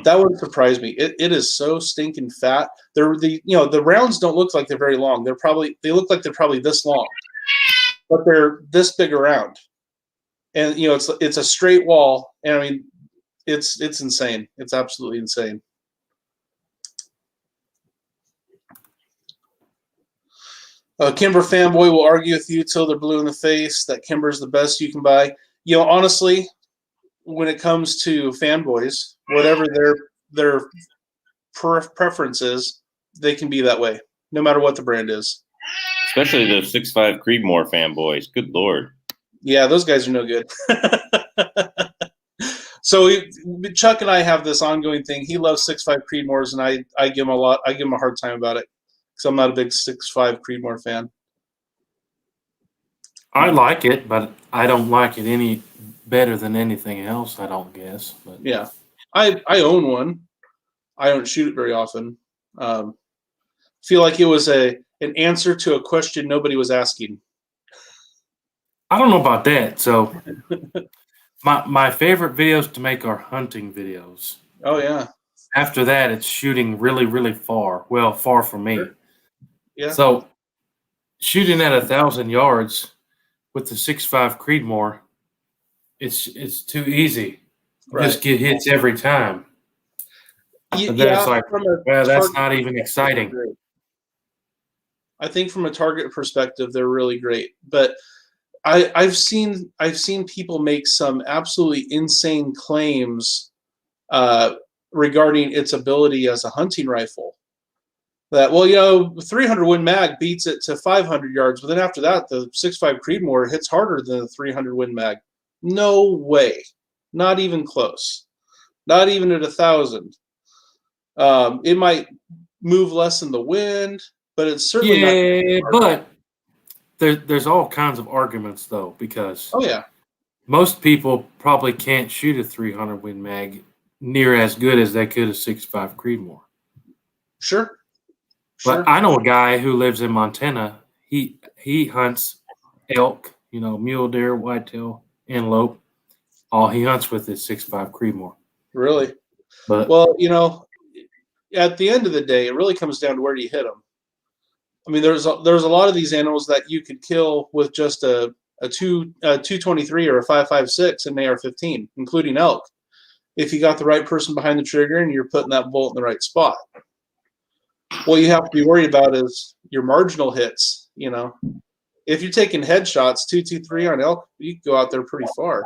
That would surprise me. It is so stinking fat. The rounds don't look like they're very long. They look like they're probably this long, but they're this big around. And it's a straight wall, and I mean, it's insane. It's absolutely insane. Kimber fanboy will argue with you till they're blue in the face that Kimber's the best you can buy. Honestly, when it comes to fanboys, whatever their preference is, they can be that way, no matter what the brand is. Especially the 6.5 Creedmoor fanboys. Good Lord. Yeah, those guys are no good. So Chuck and I have this ongoing thing. He loves 6.5 Creedmoors, and I give him a hard time about it because I'm not a big 6.5 Creedmoor fan. I like it, but I don't like it any better than anything else, I don't guess. But yeah, I own one. I don't shoot it very often. Feel like it was an answer to a question nobody was asking. I don't know about that. So my favorite videos to make are hunting videos. Oh yeah. After that, it's shooting really, really far. Well, far from me. Sure. Yeah. So shooting at 1,000 yards with the 6.5 Creedmoor, it's too easy. Right. Just get hits every time. And then it's like, that's not even exciting. I think from a target perspective, they're really great. But I've seen people make some absolutely insane claims regarding its ability as a hunting rifle. That 300 Win Mag beats it to 500 yards, but then after that, the 6.5 Creedmoor hits harder than the 300 Win Mag. No way, not even close, not even at 1,000. It might move less in the wind, but it's certainly not. But there's all kinds of arguments though, because most people probably can't shoot a 300 Win Mag near as good as they could a 6.5 Creedmoor. Sure. But I know a guy who lives in Montana. He hunts elk, mule deer, whitetail, antelope. All he hunts with is 6.5 Creedmoor. Really? But at the end of the day, it really comes down to where do you hit them. I mean, there's a lot of these animals that you could kill with just a 223 or a 5.56 and AR-15, including elk, if you got the right person behind the trigger and you're putting that bolt in the right spot. What you have to be worried about is your marginal hits. If you're taking headshots, 223 on elk, you can go out there pretty far.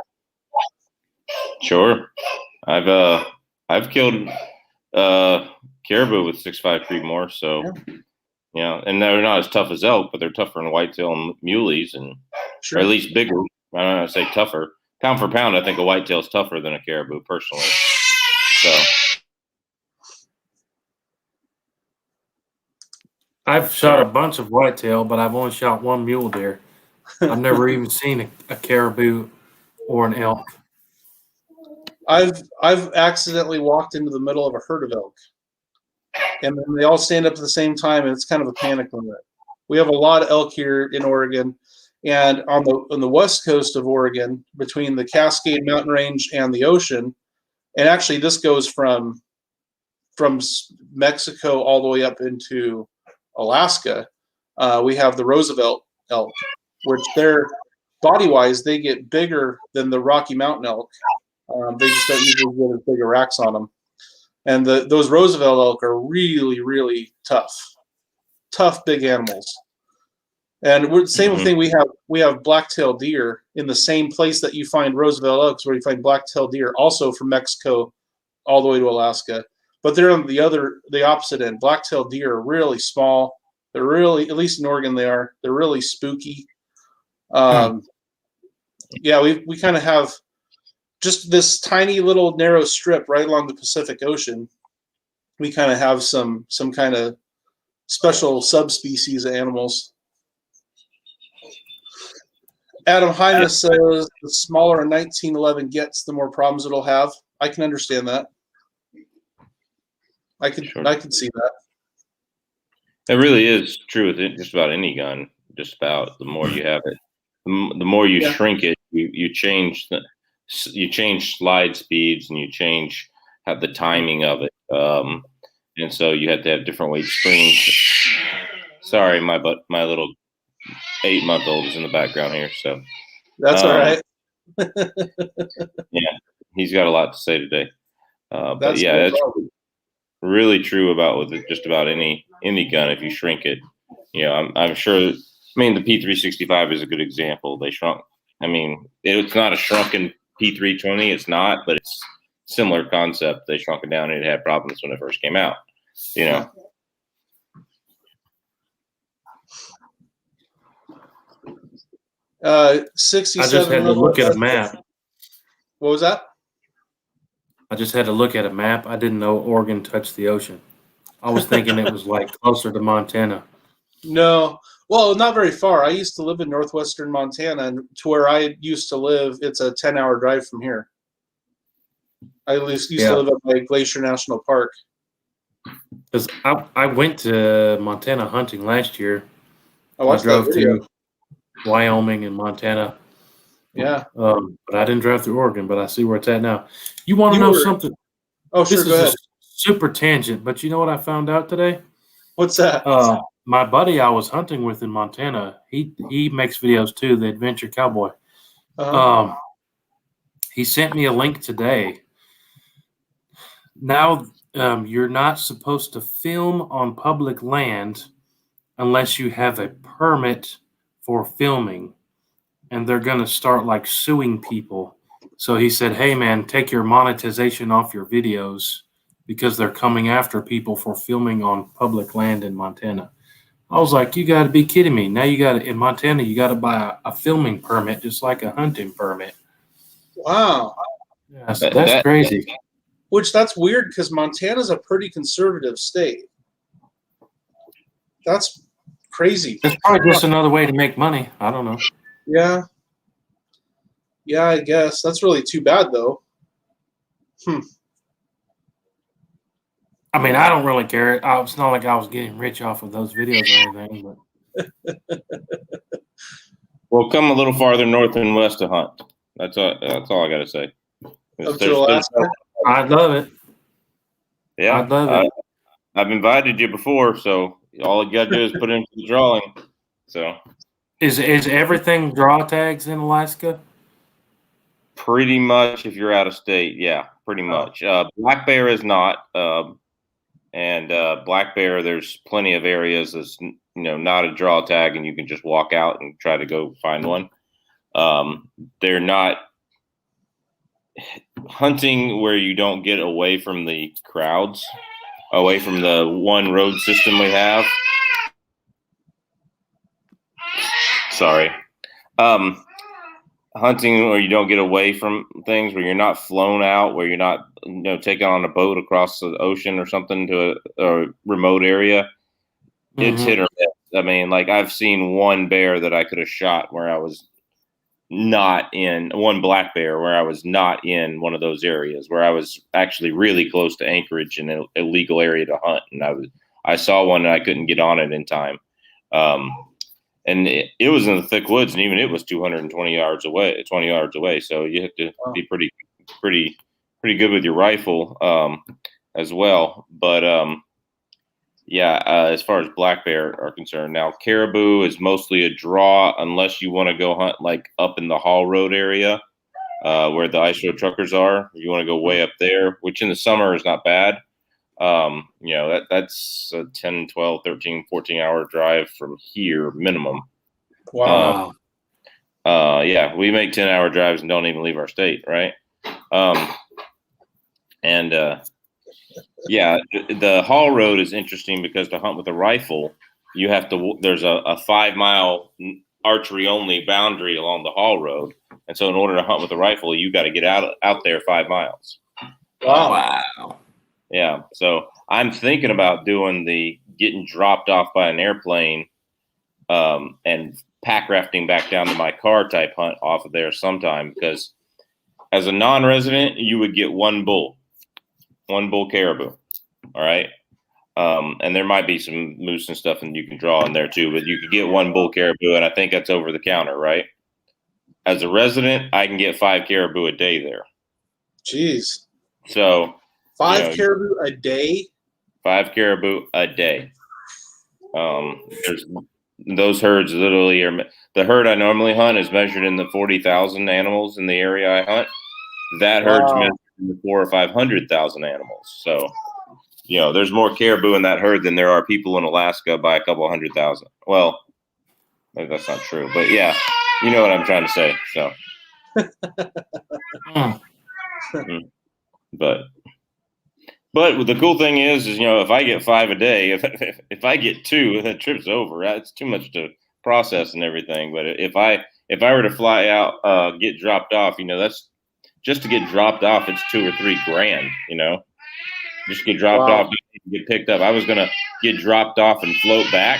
Sure, I've killed caribou with 6.5 Creedmoor, so and they're not as tough as elk, but they're tougher than whitetail and muleys, and or at least bigger. I don't know, say tougher. Pound for pound, I think a whitetail is tougher than a caribou, personally. So. I've shot a bunch of whitetail, but I've only shot one mule deer. I've never even seen a caribou or an elk. I've accidentally walked into the middle of a herd of elk, and then they all stand up at the same time, and it's kind of a panic limit. We have a lot of elk here in Oregon, and on the west coast of Oregon, between the Cascade Mountain Range and the ocean, and actually this goes from Mexico all the way up into Alaska, we have the Roosevelt elk, which they're body-wise, they get bigger than the Rocky Mountain elk. They just don't usually get as big a racks on them. And those Roosevelt elk are really, really tough, big animals. And same thing, we have black-tailed deer in the same place that you find Roosevelt elks, where you find black-tailed deer, also from Mexico all the way to Alaska. But they're on the opposite end. Black-tailed deer are really small. They're really, at least in Oregon, they're really spooky. We kind of have just this tiny little narrow strip right along the Pacific Ocean. We kind of have some kind of special subspecies of animals. Adam Hymas says the smaller a 1911 gets, the more problems it'll have. I can understand that. I could see that. It really is true with just about any gun. Just about the more you have it, the more you shrink it. You change slide speeds and you have the timing of it. And so you have to have different weight springs. Sorry, my little 8-month-old is in the background here, so that's all right. Yeah, he's got a lot to say today. But yeah, that's really true about just about any gun. If you shrink it, I'm sure. I mean, the P365 is a good example. They shrunk. I mean, it's not a shrunken P320. It's not, but it's similar concept. They shrunk it down and it had problems when it first came out. 67. I just had to look at a map. What was that? I just had to look at a map. I didn't know Oregon touched the ocean. I was thinking it was like closer to Montana. No. Well, not very far. I used to live in northwestern Montana, and to where I used to live, it's a 10-hour drive from here. I used to live up by Glacier National Park. Because I went to Montana hunting last year. I drove through Wyoming and Montana. Yeah. But I didn't drive through Oregon, but I see where it's at now. You want to know something? Oh, sure, go ahead. Super tangent, but you know what I found out today? What's that? My buddy I was hunting with in Montana, he makes videos too, the Adventure Cowboy. Uh-huh. He sent me a link today. Now you're not supposed to film on public land unless you have a permit for filming, and they're going to start like suing people. So he said, hey man, take your monetization off your videos because they're coming after people for filming on public land in Montana. I was like, you got to be kidding me. Now in Montana, you got to buy a filming permit, just like a hunting permit. Wow. Yeah, so that's crazy. That's weird because Montana's a pretty conservative state. That's crazy. It's probably just another way to make money. I don't know. Yeah. Yeah, I guess. That's really too bad, though. I mean, I don't really care. It's not like I was getting rich off of those videos or anything. But Well, come a little farther north and west to hunt. That's all I got to say. Up to Alaska? I'd love it. Yeah, I'd love it. I've invited you before, so all you got to do is put it into the drawing. So, is everything draw tags in Alaska? Pretty much, if you're out of state, yeah, pretty much. Black bear is not, and black bear, there's plenty of areas that's not a draw tag, and you can just walk out and try to go find one. They're not hunting where you don't get away from the crowds, away from the one road system we have. Sorry. Hunting where you don't get away from things, where you're not flown out, where you're not taken on a boat across the ocean or something to a remote area. It's hit or miss. I mean, like I've seen one bear that I could have shot where I was not in, one black bear where I was not in one of those areas, where I was actually really close to Anchorage in an illegal area to hunt, and I saw one and I couldn't get on it in time. And it was in the thick woods, and even it was 20 yards away. So you have to be pretty good with your rifle as well. But as far as black bear are concerned, now caribou is mostly a draw unless you want to go hunt like up in the Hall Road area where the ice road truckers are. You want to go way up there, which in the summer is not bad. That's a 10, 12, 13, 14-hour drive from here minimum. Wow. We make 10-hour drives and don't even leave our state, right? The Hall Road is interesting because to hunt with a rifle, you have to. There's a 5-mile archery only boundary along the Hall Road, and so in order to hunt with a rifle, you got to get out there 5 miles. Wow. Yeah. So I'm thinking about doing the getting dropped off by an airplane and pack rafting back down to my car type hunt off of there sometime, because as a non-resident, you would get one bull caribou. All right. And there might be some moose and stuff and you can draw in there too, but you could get one bull caribou, and I think that's over the counter, right? As a resident, I can get 5 caribou a day there. Jeez. So 5 caribou a day? 5 caribou a day. There's those herds literally are, the herd I normally hunt is measured in the 40,000 animals in the area I hunt. That herd's measured in the 400,000 or 500,000 animals. So, there's more caribou in that herd than there are people in Alaska by a couple 100,000. Well, maybe that's not true, but yeah, you know what I'm trying to say. So, but the cool thing is if I get 5 a day, if I get 2, the trip's over. It's too much to process and everything. But if I were to fly out, get dropped off, that's just to get dropped off. It's $2 or $3 grand. Just get dropped off, get picked up. I was gonna get dropped off and float back.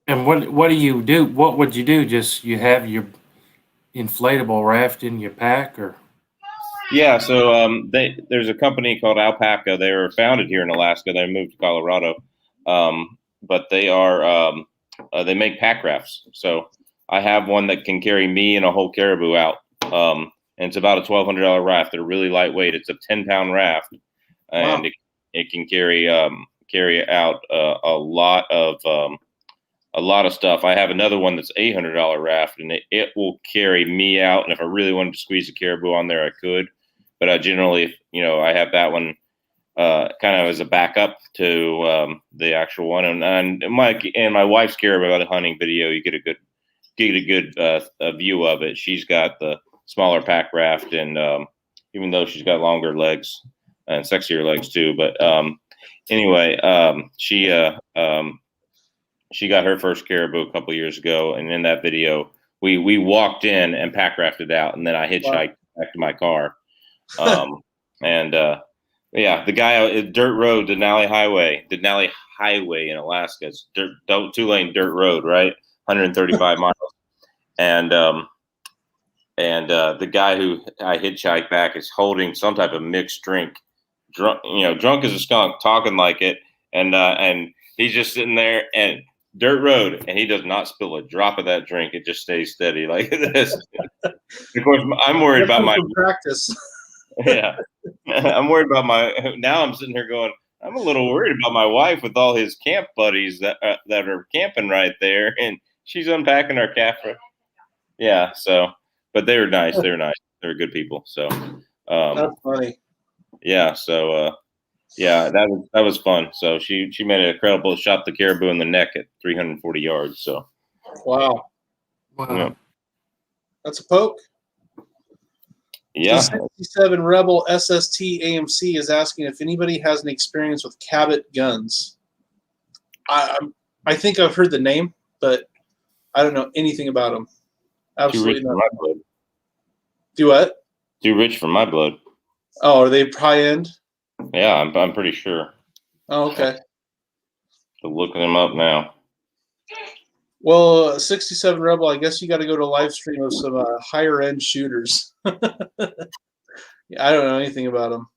And what do you do? What would you do? Just you have your inflatable raft in your pack, or? Yeah, so there's a company called Alpaca. They were founded here in Alaska. They moved to Colorado, but they are they make pack rafts. So I have one that can carry me and a whole caribou out, and it's about a $1,200 raft. They're really lightweight. It's a 10-pound raft, and it can carry out a lot of stuff. I have another one that's $800 raft, and it will carry me out. And if I really wanted to squeeze a caribou on there, I could. But I generally, I have that one kind of as a backup to the actual one. And my wife's caribou hunting video, you get a good view of it. She's got the smaller pack raft, and even though she's got longer legs and sexier legs too, but anyway, she got her first caribou a couple years ago, and in that video, we walked in and pack rafted out, and then I hitchhiked back to my car. The guy, dirt road, Denali Highway in Alaska. It's 2-lane dirt road, right? 135 miles. And the guy who I hitchhiked back is holding some type of mixed drink, drunk as a skunk, talking like it, and he's just sitting there and dirt road, and he does not spill a drop of that drink. It just stays steady like this. Of course, I'm worried about my practice. Yeah, I'm worried about now I'm sitting here going, I'm a little worried about my wife with all his camp buddies that are camping right there, and she's unpacking our calf. Yeah, so, but they were nice. They were good people. So, that's funny. Yeah, so that was fun. So she made it incredible. Shot the caribou in the neck at 340 yards. So, wow, yeah. That's a poke. Yeah. 67 Rebel SST AMC is asking if anybody has any experience with Cabot guns. I think I've heard the name, but I don't know anything about them. Absolutely not. Do what? Too rich for my blood. Oh, are they high end? Yeah, I'm pretty sure. Oh, okay. So looking them up now. Well, 67 Rebel, I guess you got to go to a live stream of some higher end shooters. Yeah, I don't know anything about them.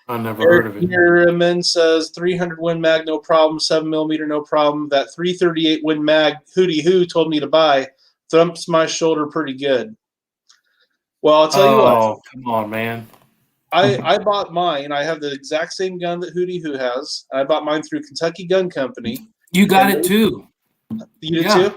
I never heard of it. Eric says 300 Win Mag, no problem. 7mm, no problem. That 338 Win Mag, Hooty who told me to buy, thumps my shoulder pretty good. Well, I'll tell you what. Oh, come on, man. I bought mine. I have the exact same gun that Hooty who has. I bought mine through Kentucky Gun Company. You got it too. You did too?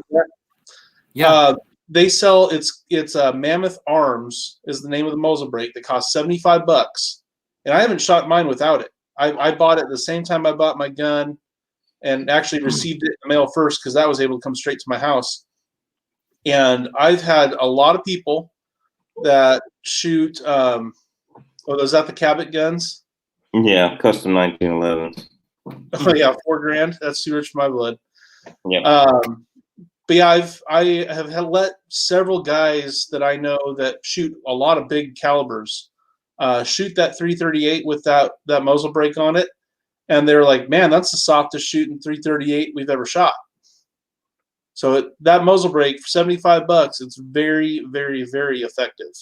Yeah. They sell it's Mammoth Arms is the name of the muzzle brake that costs $75. And I haven't shot mine without it. I bought it the same time I bought my gun, and actually received it in the mail first because that was able to come straight to my house. And I've had a lot of people that shoot is that the Cabot guns? Yeah, custom 1911. Oh yeah, $4,000. That's too rich for my blood. Yeah. But yeah, I have let several guys that I know that shoot a lot of big calibers shoot that 338 with that muzzle brake on it, and they're like, "Man, that's the softest shooting 338 we've ever shot." So that muzzle brake for $75, it's very, very, very effective.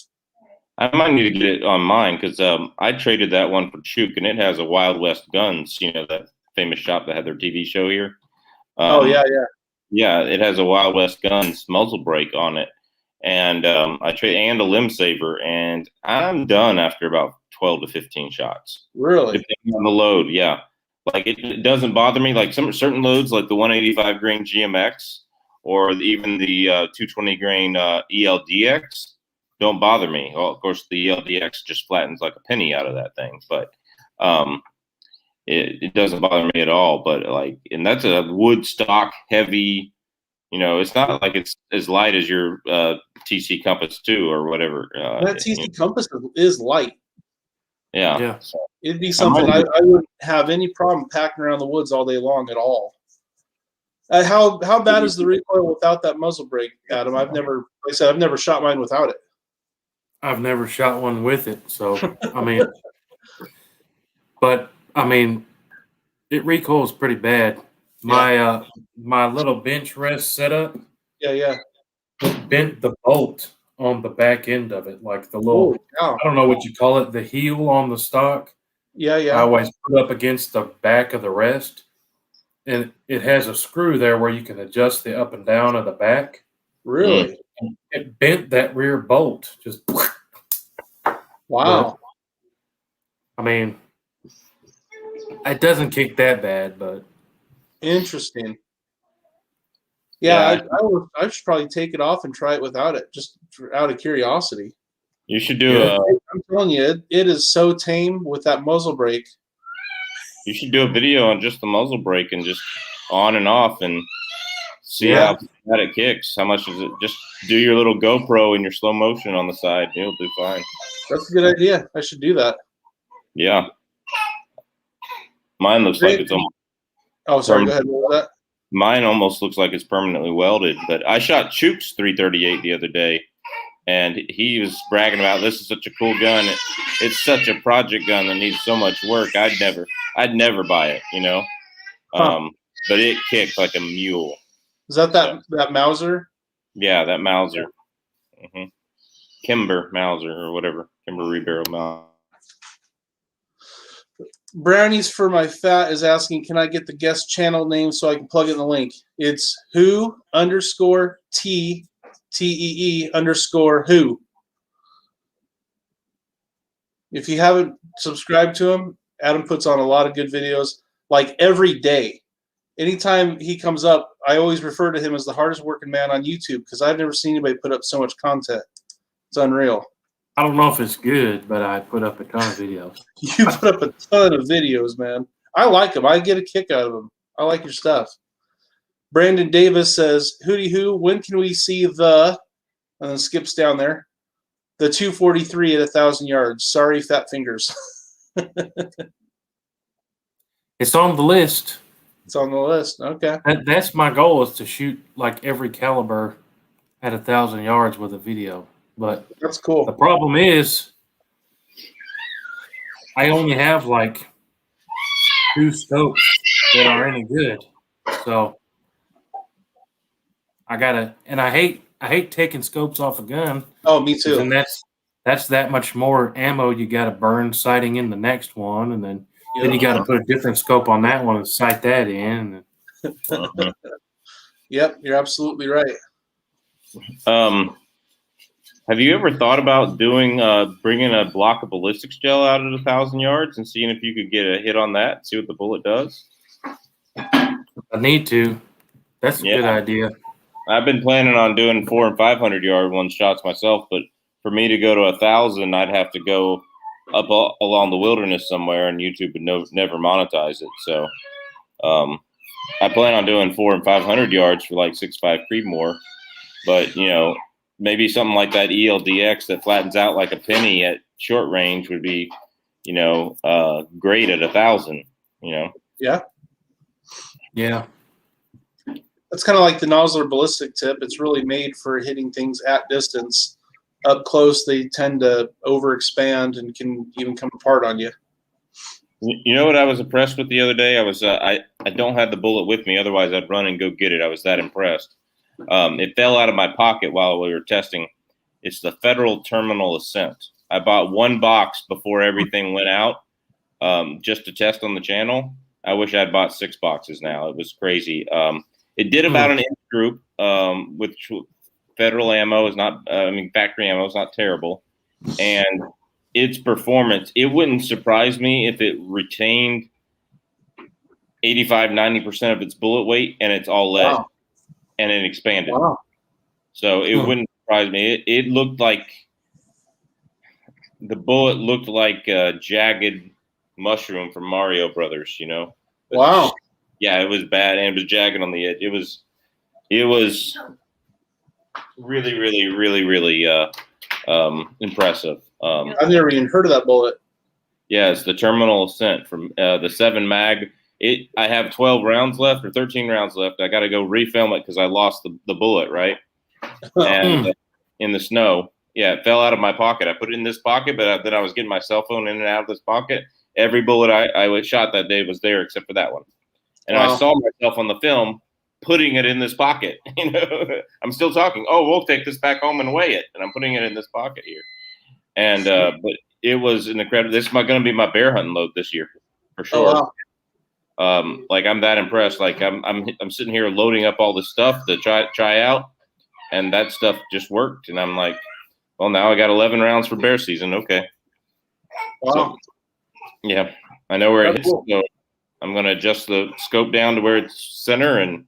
I might need to get it on mine because I traded that one for Chook, and it has a Wild West Guns, that famous shop that had their TV show here. Oh, yeah. Yeah, it has a Wild West Guns muzzle brake on it, and I trade and a limb saver, and I'm done after about 12 to 15 shots. Really? Depending on the load, yeah. Like it doesn't bother me. Like some certain loads, like the 185 grain GMX or even the 220 grain ELDX, don't bother me. Well, of course, the ELDX just flattens like a penny out of that thing, but it doesn't bother me at all. But and that's a wood stock heavy. It's not like it's as light as your TC Compass 2 or whatever. That TC Compass is light. Yeah. It'd be something I wouldn't have any problem packing around the woods all day long at all. How bad is the recoil without that muzzle brake, Adam? I've never shot mine without it. I've never shot one with it, so it recoils pretty bad. My my little bench rest setup, bent the bolt on the back end of it, like the little I don't know what you call it, the heel on the stock. I always put up against the back of the rest, and it has a screw there where you can adjust the up and down of the back. Really? It bent that rear bolt just. Wow. But, it doesn't kick that bad, but interesting. Yeah, I should probably take it off and try it without it, just out of curiosity. You should do I'm telling you, it is so tame with that muzzle brake. You should do a video on just the muzzle brake and just on and off and see how bad it kicks. How much is it? Just do your little GoPro in your slow motion on the side. You'll do fine. That's a good idea. I should do that. Yeah. Mine looks like it's almost. Oh, sorry. Go ahead. What was that? Mine almost looks like it's permanently welded. But I shot Chook's 338 the other day, and he was bragging about this is such a cool gun. It's such a project gun that needs so much work. I'd never buy it, But it kicked like a mule. Is that Mauser? Yeah, that Mauser. Mm-hmm. Kimber Mauser or whatever. Kimber Rebarrel Mauser. Brownies for my fat is asking, can I get the guest channel name so I can plug in the link? It's who_TEE_who. If you haven't subscribed to him, Adam puts on a lot of good videos, like every day. Anytime he comes up, I always refer to him as the hardest working man on YouTube because I've never seen anybody put up so much content. It's unreal. I don't know if it's good, but I put up a ton of videos. You put up a ton of videos, man. I like them. I get a kick out of them. I like your stuff. Brandon Davis says, Hooty Hoo, when can we see and then skips down there, the 243 at 1,000 yards? Sorry, fat fingers. It's on the list. It's on the list. Okay. That's my goal, is to shoot like every caliber at 1,000 yards with a video. But that's cool. The problem is I only have like 2 scopes that are any good. So I hate taking scopes off a gun. Oh, me too. And that's that much more ammo you got to burn sighting in the next one, and then you got to put a different scope on that one and sight that in. Yep, you're absolutely right. Have you ever thought about bringing a block of ballistics gel out at 1,000 yards and seeing if you could get a hit on that, see what the bullet does? I need to. That's a good idea. I've been planning on doing 400 and 500 yard one shots myself, but for me to go to 1,000, I'd have to go up along the wilderness somewhere, and YouTube would never monetize it. So I plan on doing 400 and 500 yards for like 6.5 Creedmoor, but maybe something like that ELDX that flattens out like a penny at short range would be, great at 1,000. Yeah. Yeah. That's kind of like the nozzle or ballistic tip. It's really made for hitting things at distance. Up close, they tend to overexpand and can even come apart on you. You know what I was impressed with the other day? I was I don't have the bullet with me, otherwise I'd run and go get it. I was that impressed. It fell out of my pocket while we were testing. It's the Federal Terminal Ascent. I bought one box before everything went out, just to test on the channel. I wish I'd bought 6 boxes now. It was crazy. It did about an inch group, which federal ammo is not, factory ammo is not terrible. And its performance, it wouldn't surprise me if it retained 85-90% of its bullet weight and it's all lead. Wow. And it expanded. Wow. So it wouldn't surprise me. It looked like, the bullet looked like a jagged mushroom from Mario Brothers, you know? Wow. Yeah, it was bad, and it was jagged on the edge. It was really, really, really, really impressive. I've never even heard of that bullet. Yeah, it's the Terminal Ascent from the 7 mag. I have 12 rounds left or 13 rounds left. I got to go refilm it because I lost the bullet, right? And in the snow. Yeah, it fell out of my pocket. I put it in this pocket, but then I was getting my cell phone in and out of this pocket. Every bullet I was shot that day was there except for that one. And I saw myself on the film putting it in this pocket. You know, I'm still talking. Oh, we'll take this back home and weigh it. And I'm putting it in this pocket here. And but it was an incredible. This is going to be my bear hunting load this year for sure. Oh, wow. Like I'm that impressed. Like I'm sitting here loading up all this stuff to try out, and that stuff just worked. And I'm like, well, now I got 11 rounds for bear season. Okay. Wow. So, yeah, I know where it hits. Cool. So I'm going to adjust the scope down to where it's center, and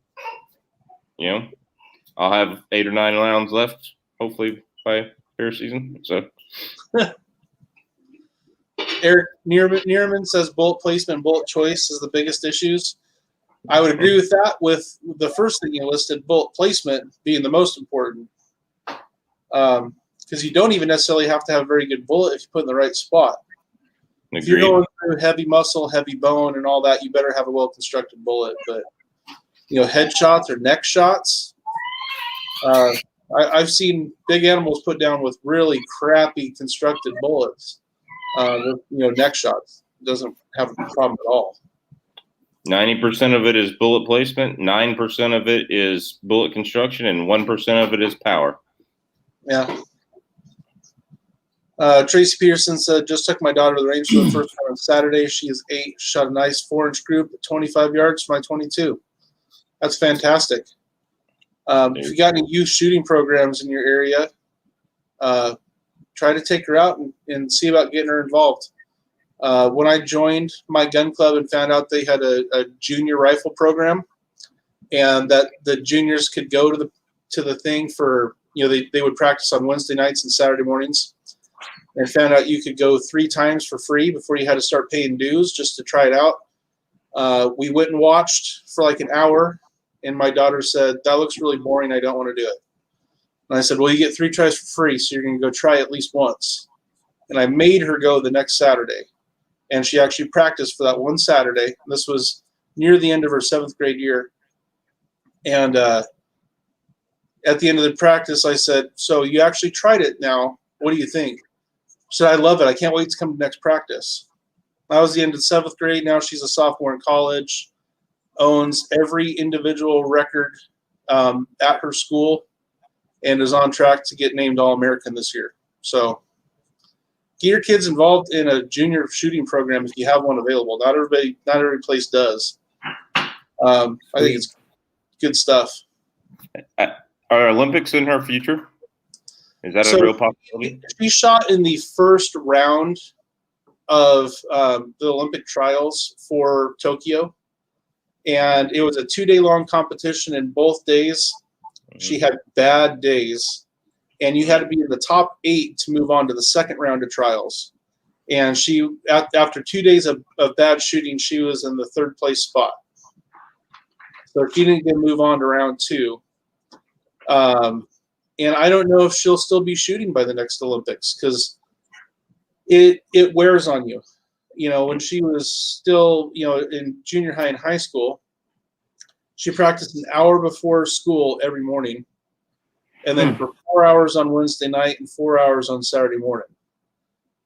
I'll have 8 or 9 rounds left, hopefully by bear season. So. Eric Neerman says bullet placement and bullet choice is the biggest issues. I would agree with that, with the first thing you listed, bullet placement being the most important. Because you don't even necessarily have to have a very good bullet if you put it in the right spot. Agreed. If you're going through heavy muscle, heavy bone, and all that, you better have a well-constructed bullet. But, head shots or neck shots, I've seen big animals put down with really crappy constructed bullets. Neck shots. It doesn't have a problem at all. 90% of it is bullet placement, 9% of it is bullet construction, and 1% of it is power. Yeah. Tracy Peterson said, just took my daughter to the range for the first time on Saturday. She is 8. Shot a nice 4-inch group at 25 yards for my 22. That's fantastic. If you got any youth shooting programs in your area, try to take her out and see about getting her involved. When I joined my gun club and found out they had a junior rifle program, and that the juniors could go to the thing for, they would practice on Wednesday nights and Saturday mornings, and found out you could go 3 times for free before you had to start paying dues just to try it out. We went and watched for like an hour, and my daughter said, that looks really boring. I don't want to do it. And I said, well, you get 3 tries for free, so you're going to go try at least once. And I made her go the next Saturday. And she actually practiced for that one Saturday. This was near the end of her 7th grade year. And at the end of the practice, I said, so you actually tried it now. What do you think? She said, I love it. I can't wait to come to next practice. That was the end of 7th grade. Now she's a sophomore in college, owns every individual record at her school, and is on track to get named All-American this year. So get your kids involved in a junior shooting program if you have one available. Not every place does. I think it's good stuff. Are Olympics in her future? Is that a real possibility? She shot in the first round of the Olympic trials for Tokyo, and it was a 2-day-long competition. In both days, she had bad days, and you had to be in the top 8 to move on to the second round of trials. And she, after 2 days of bad shooting, she was in the 3rd place spot. So she didn't get to move on to round 2. And I don't know if she'll still be shooting by the next Olympics, because it wears on you. When she was still, in junior high and high school, she practiced an hour before school every morning, and then for 4 hours on Wednesday night and 4 hours on Saturday morning.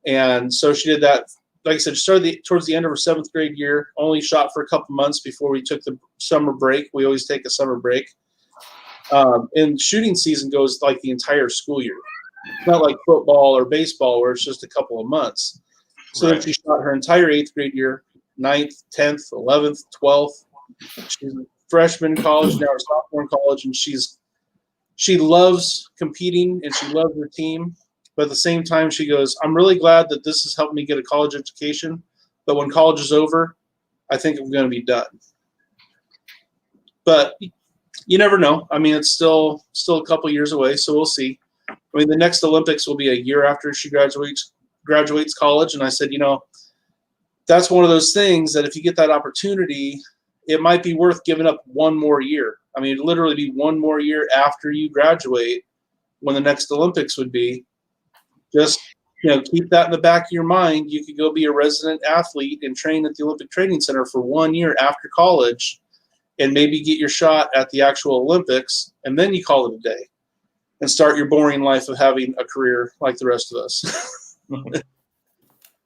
And so she did that. Like I said, she started towards the end of her 7th grade year, only shot for a couple months before we took the summer break. We always take a summer break. And shooting season goes like the entire school year. It's not like football or baseball where it's just a couple of months. So then she shot her entire 8th grade year, 9th, 10th, 11th, 12th. She's a freshman in college, now a sophomore in college, and she loves competing and she loves her team. But at the same time, she goes, I'm really glad that this has helped me get a college education. But when college is over, I think I'm going to be done. But you never know. I mean, it's still a couple years away, so we'll see. I mean, the next Olympics will be a year after she graduates college. And I said, that's one of those things that if you get that opportunity, it might be worth giving up one more year. I mean, it'd literally be one more year after you graduate when the next Olympics would be. Just, keep that in the back of your mind. You could go be a resident athlete and train at the Olympic Training Center for 1 year after college and maybe get your shot at the actual Olympics, and then you call it a day and start your boring life of having a career like the rest of us.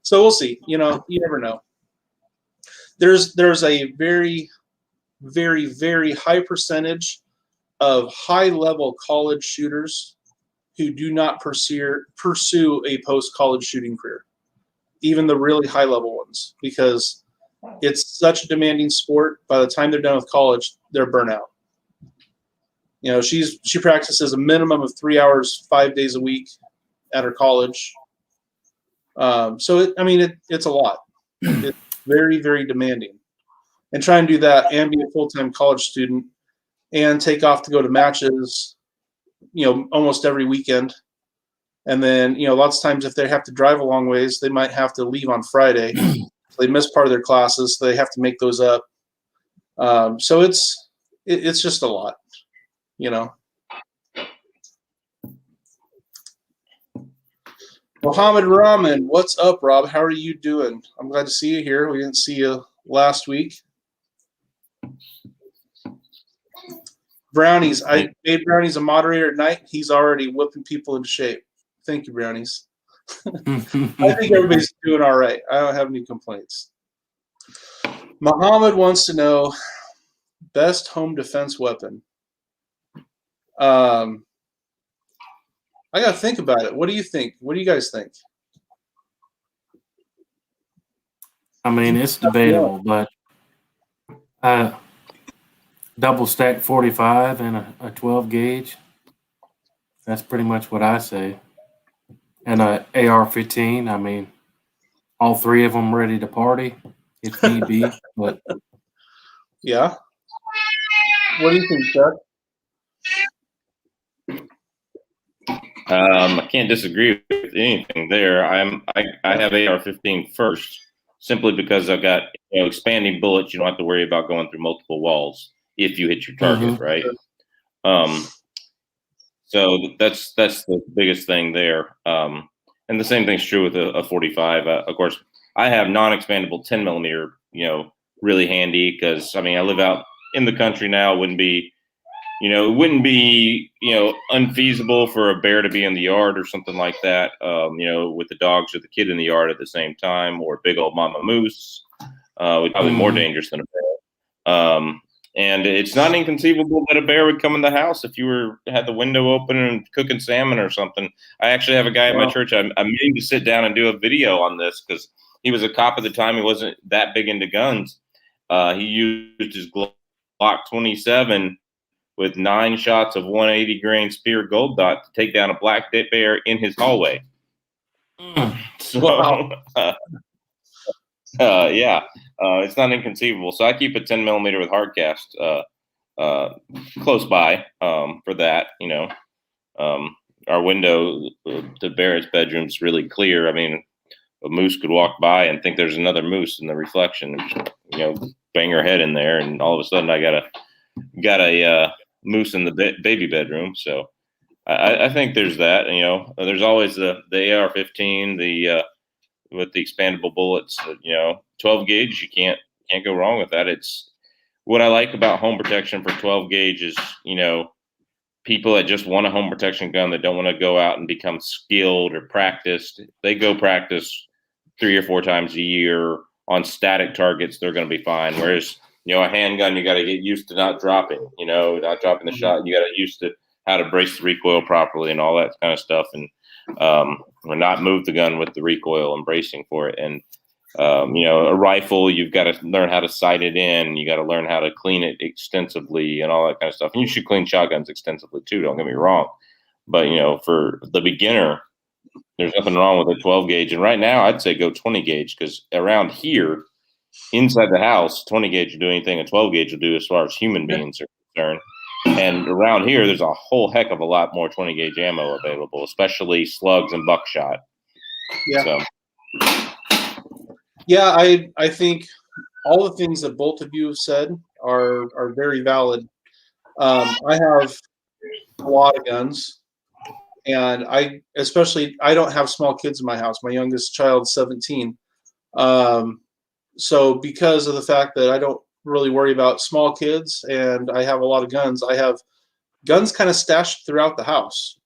So we'll see. You never know. There's a very, very, very high percentage of high-level college shooters who do not pursue a post-college shooting career, even the really high-level ones, because it's such a demanding sport. By the time they're done with college, they're burnt out. She practices a minimum of 3 hours, 5 days a week at her college. So it's a lot. It's very, very demanding. And try and do that and be a full-time college student and take off to go to matches, almost every weekend. And then, lots of times if they have to drive a long ways, they might have to leave on Friday. So they miss part of their classes. So they have to make those up. So it's just a lot, Mohammed Rahman, what's up, Rob? How are you doing? I'm glad to see you here. We didn't see you last week. Brownies. I made Brownies a moderator at night. He's already whipping people into shape. Thank you, Brownies. I think everybody's doing all right. I don't have any complaints. Muhammad wants to know best home defense weapon. I got to think about it. What do you think? What do you guys think? I mean, it's debatable, but double stack 45 and a 12 gauge. That's pretty much what I say. And a AR-15. I mean, all three of them ready to party if need be. But yeah. What do you think, Chuck? I can't disagree with anything there. I have AR-15 first, simply because I've got expanding bullets. You don't have to worry about going through multiple walls if you hit your target, right? So that's the biggest thing there. And the same thing's true with a 45. Of course, I have non-expandable 10 millimeter, really handy because I live out in the country now. It wouldn't be unfeasible for a bear to be in the yard or something like that, with the dogs or the kid in the yard at the same time, or a big old mama moose, probably more dangerous than a bear. And it's not inconceivable that a bear would come in the house if you had the window open and cooking salmon or something. I actually have a guy at my church. I'm meaning to sit down and do a video on this because he was a cop at the time. He wasn't that big into guns. He used his Glock 27 with 9 shots of 180 grain spear gold dot to take down a black bear in his hallway. So, it's not inconceivable. So I keep a 10 millimeter with hard cast close by for that. Our window to Barrett's bedroom is really clear. I mean, a moose could walk by and think there's another moose in the reflection, and, bang her head in there, and all of a sudden I got a moose in the baby bedroom. So I think there's that. There's always the AR-15, with the expandable bullets. 12 gauge, you can't go wrong with that. It's what I like about home protection for 12 gauge is, people that just want a home protection gun that don't want to go out and become skilled or practiced, they go practice 3 or 4 times a year on static targets. They're going to be fine. Whereas, a handgun, you got to get used to not dropping, not dropping the shot. You got to used to how to brace the recoil properly and all that kind of stuff. And, or not move the gun with the recoil and bracing for it. And, a rifle, you've got to learn how to sight it in. You got to learn how to clean it extensively and all that kind of stuff. And you should clean shotguns extensively too. Don't get me wrong. But, for the beginner, there's nothing wrong with a 12 gauge. And right now I'd say go 20 gauge, because around here inside the house, 20 gauge will do anything a 12 gauge will do as far as human beings are concerned. And around here, there's a whole heck of a lot more 20 gauge ammo available, especially slugs and buckshot. Yeah. So. Yeah, I think all the things that both of you have said are very valid. I have a lot of guns, and I don't have small kids in my house. My youngest child's 17. So because of the fact that I don't really worry about small kids and I have a lot of guns, I have guns kind of stashed throughout the house.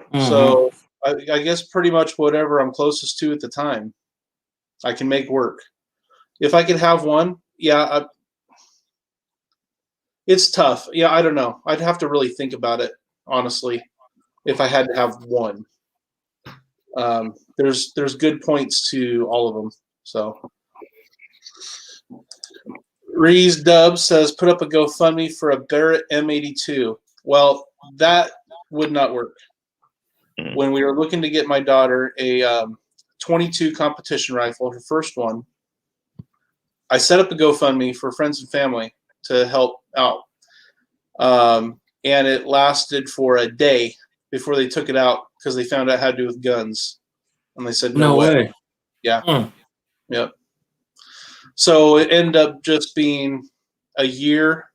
Mm-hmm. So I guess pretty much whatever I'm closest to at the time, I can make work. If I could have one, it's tough. Yeah, I don't know. I'd have to really think about it, honestly, if I had to have one. There's good points to all of them. So, Reese Dub says, put up a GoFundMe for a Barrett M82. Well, that would not work. When we were looking to get my daughter a 22 competition rifle, her first one, I set up a GoFundMe for friends and family to help out. And it lasted for a day before they took it out because they found out how to do with guns. And they said, no way. Yeah. Yep. So it ended up just being a year.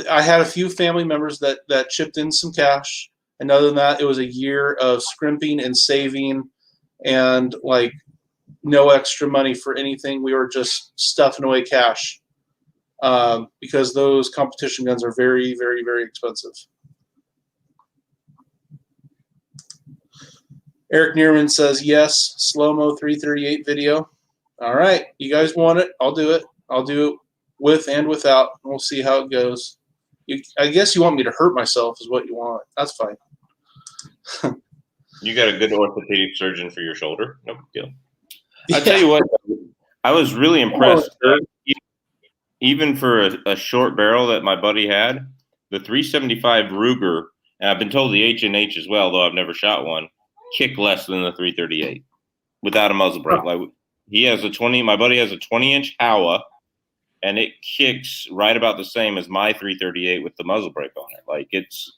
I had a few family members that chipped in some cash. And other than that, it was a year of scrimping and saving and like no extra money for anything. We were just stuffing away cash because those competition guns are very, very, very expensive. Eric Neerman says, yes, slow-mo 338 video. All right, you guys want it? I'll do it. I'll do it with and without. We'll see how it goes. I guess you want me to hurt myself is what you want. That's fine. You got a good orthopedic surgeon for your shoulder. No big deal. I tell you what, I was really impressed. Even for a short barrel that my buddy had, the 375 Ruger, and I've been told the H&H as well, though I've never shot one, kick less than the 338 without a muzzle brake. Like he has my buddy has a 20-inch Howa, and it kicks right about the same as my 338 with the muzzle brake on it. Like it's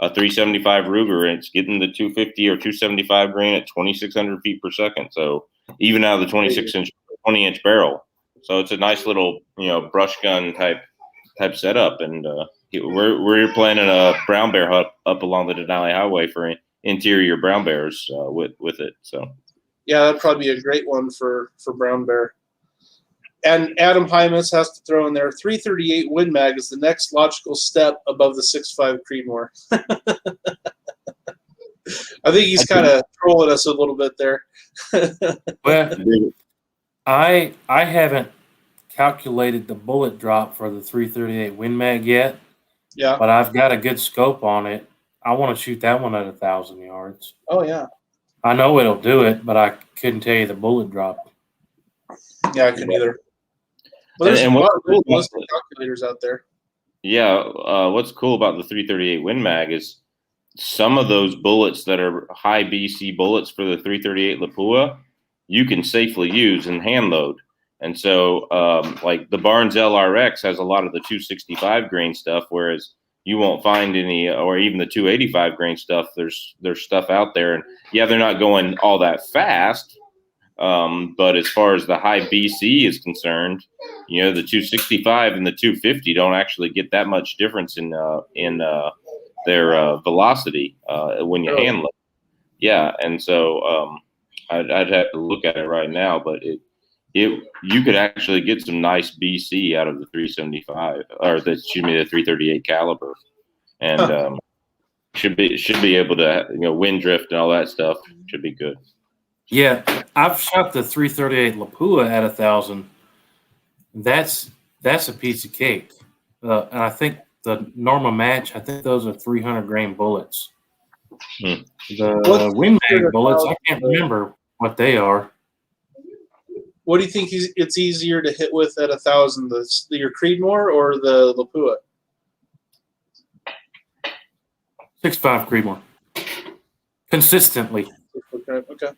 a 375 Ruger, and it's getting the 250 or 275 grain at 2,600 feet per second. So even out of the 20-inch barrel. So it's a nice little, brush gun type setup. And we're planning a brown bear up along the Denali Highway for interior brown bears with it. So yeah, that'd probably be a great one for brown bear. And Adam Hymas has to throw in there 338 Win Mag is the next logical step above the 6.5 Creedmoor. I think he's kind of trolling us a little bit there. Well, I haven't calculated the bullet drop for the 338 Win Mag yet. Yeah. But I've got a good scope on it. I want to shoot that one at 1,000 yards. Oh, yeah. I know it'll do it, but I couldn't tell you the bullet drop. Yeah, I couldn't either. Well, there's a lot of cool calculators out there. Yeah, what's cool about the 338 Win Mag is some of those bullets that are high BC bullets for the 338 Lapua, you can safely use and hand load. And so, like the Barnes LRX has a lot of the 265 grain stuff, whereas you won't find any, or even the 285 grain stuff. There's stuff out there, and yeah, they're not going all that fast. But as far as the high BC is concerned, the 265 and the 250 don't actually get that much difference in their velocity when you handle it. Yeah, and so I'd have to look at it right now, but you could actually get some nice BC out of the 375 or the 338 caliber, and should be able to wind drift and all that stuff. Should be good. Yeah, I've shot the 338 Lapua at 1,000. That's a piece of cake. And I think the Norma match, I think those are 300 grain bullets. The Win Mag bullets, I can't remember what they are. What do you think it's easier to hit with at 1,000? Your Creedmoor or the Lapua? 6.5 Creedmoor. Consistently. Okay.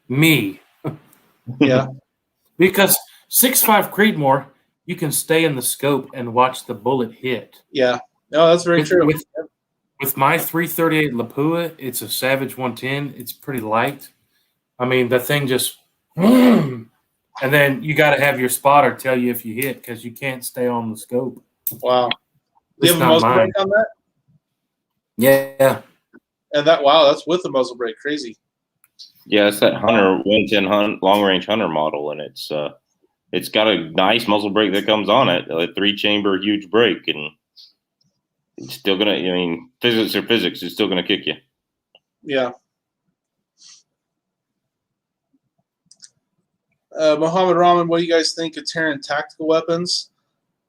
Me. Yeah. Because 6.5 Creedmoor, you can stay in the scope and watch the bullet hit. Yeah. No, that's very true. With my 338 Lapua, it's a Savage 110. It's pretty light. I mean, the thing just, and then you got to have your spotter tell you if you hit because you can't stay on the scope. Wow. Do you have a muzzle brake on that? Yeah. And that's with the muzzle brake. Crazy. Yeah, it's that Hunter 110 long range Hunter model, and it's got a nice muzzle brake that comes on it, a 3-chamber huge brake, and it's still gonna. I mean, physics are physics. It's still gonna kick you. Yeah. Mohammed Rahman, what do you guys think of Terran tactical weapons?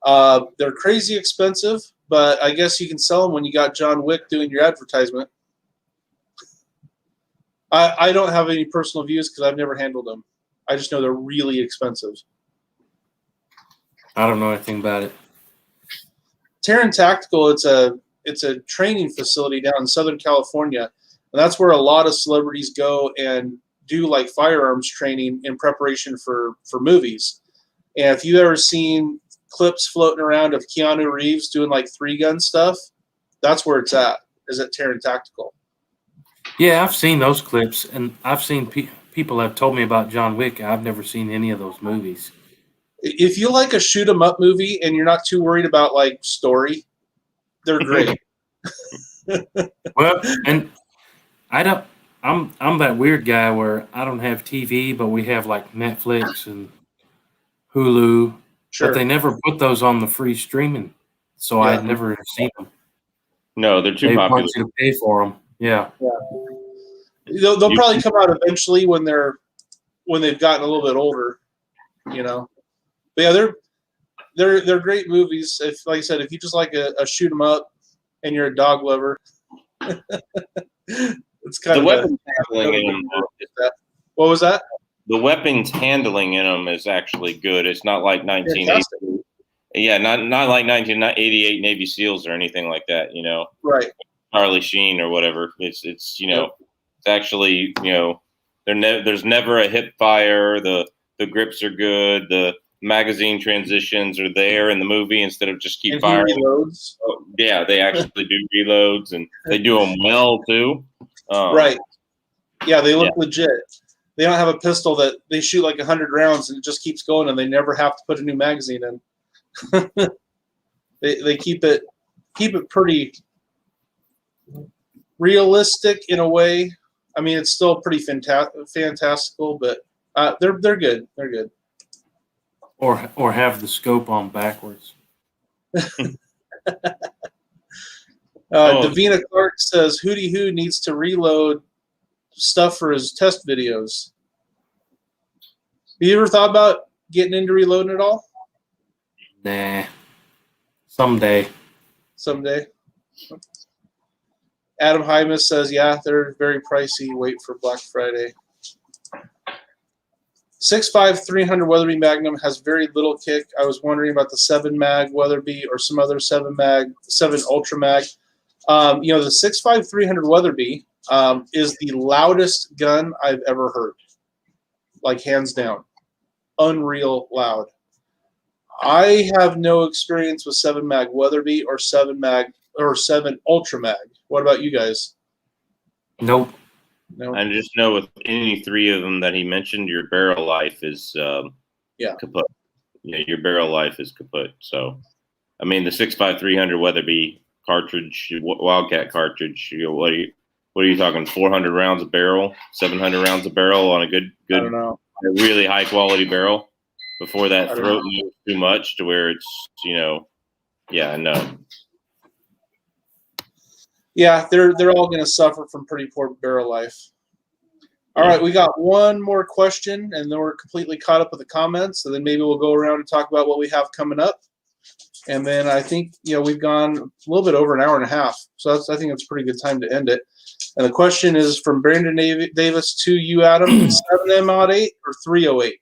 They're crazy expensive, but I guess you can sell them when you got John Wick doing your advertisement. I don't have any personal views because I've never handled them. I just know they're really expensive. I don't know anything about it. Terran Tactical, it's a training facility down in Southern California, and that's where a lot of celebrities go and do like firearms training in preparation for movies. And if you've ever seen clips floating around of Keanu Reeves doing like 3-gun stuff, that's where it's at, is at Terran Tactical. Yeah, I've seen those clips, and I've seen people have told me about John Wick. I've never seen any of those movies. If you like a shoot 'em up movie and you're not too worried about like story, they're great. Well, and I'm that weird guy where I don't have TV, but we have like Netflix and Hulu. Sure. But they never put those on the free streaming, so Yeah. I'd never seen them. No, they're too They popular. want you to pay for them. Yeah. They'll probably come out eventually when they've gotten a little bit older, But yeah, they're great movies. If, like I said, if you just like a shoot 'em up and you're a dog lover, it's kind of weapons handling in them. What was that? The weapons handling in them is actually good. It's not like 1980. Yeah, not like 1988 Navy SEALs or anything like that. Right. Charlie Sheen or whatever. It's it's actually there's never a hip fire. The grips are good. The magazine transitions are there in the movie instead of just keep firing. Reloads. Yeah, they actually do reloads, and they do them well too. Right. Yeah, they look legit. They don't have a pistol that they shoot like 100 rounds and it just keeps going, and they never have to put a new magazine in. They keep it pretty realistic in a way. I mean, it's still pretty fantastical, but they're good. They're good. Or have the scope on backwards. Davina Clark says Hooty Hoo needs to reload stuff for his test videos. Have you ever thought about getting into reloading at all? Nah. Someday. Adam Hymas says, yeah, they're very pricey. Wait for Black Friday. 6.5 300 Weatherby Magnum has very little kick. I was wondering about the 7 mag Weatherby or some other 7 Ultra Mag. The 6.5 300 Weatherby is the loudest gun I've ever heard. Like hands down. Unreal loud. I have no experience with 7 mag Weatherby or 7 Ultra Mag. What about you guys? Nope. No. I just know with any 3 of them that he mentioned, your barrel life is kaput. Yeah, your barrel life is kaput. So, I mean, the 6.5 300 Weatherby cartridge, Wildcat cartridge. What are you talking? 400 rounds a barrel, 700 rounds a barrel on a good. I don't know. a really high quality barrel before that throat moves too much to where it's, yeah, no. Yeah, they're all going to suffer from pretty poor barrel life. All right, we got one more question, and then we're completely caught up with the comments. So then maybe we'll go around and talk about what we have coming up. And then I think we've gone a little bit over an hour and a half, so I think it's a pretty good time to end it. And the question is from Brandon Davis to you, Adam: 7M Mod 8 or 308?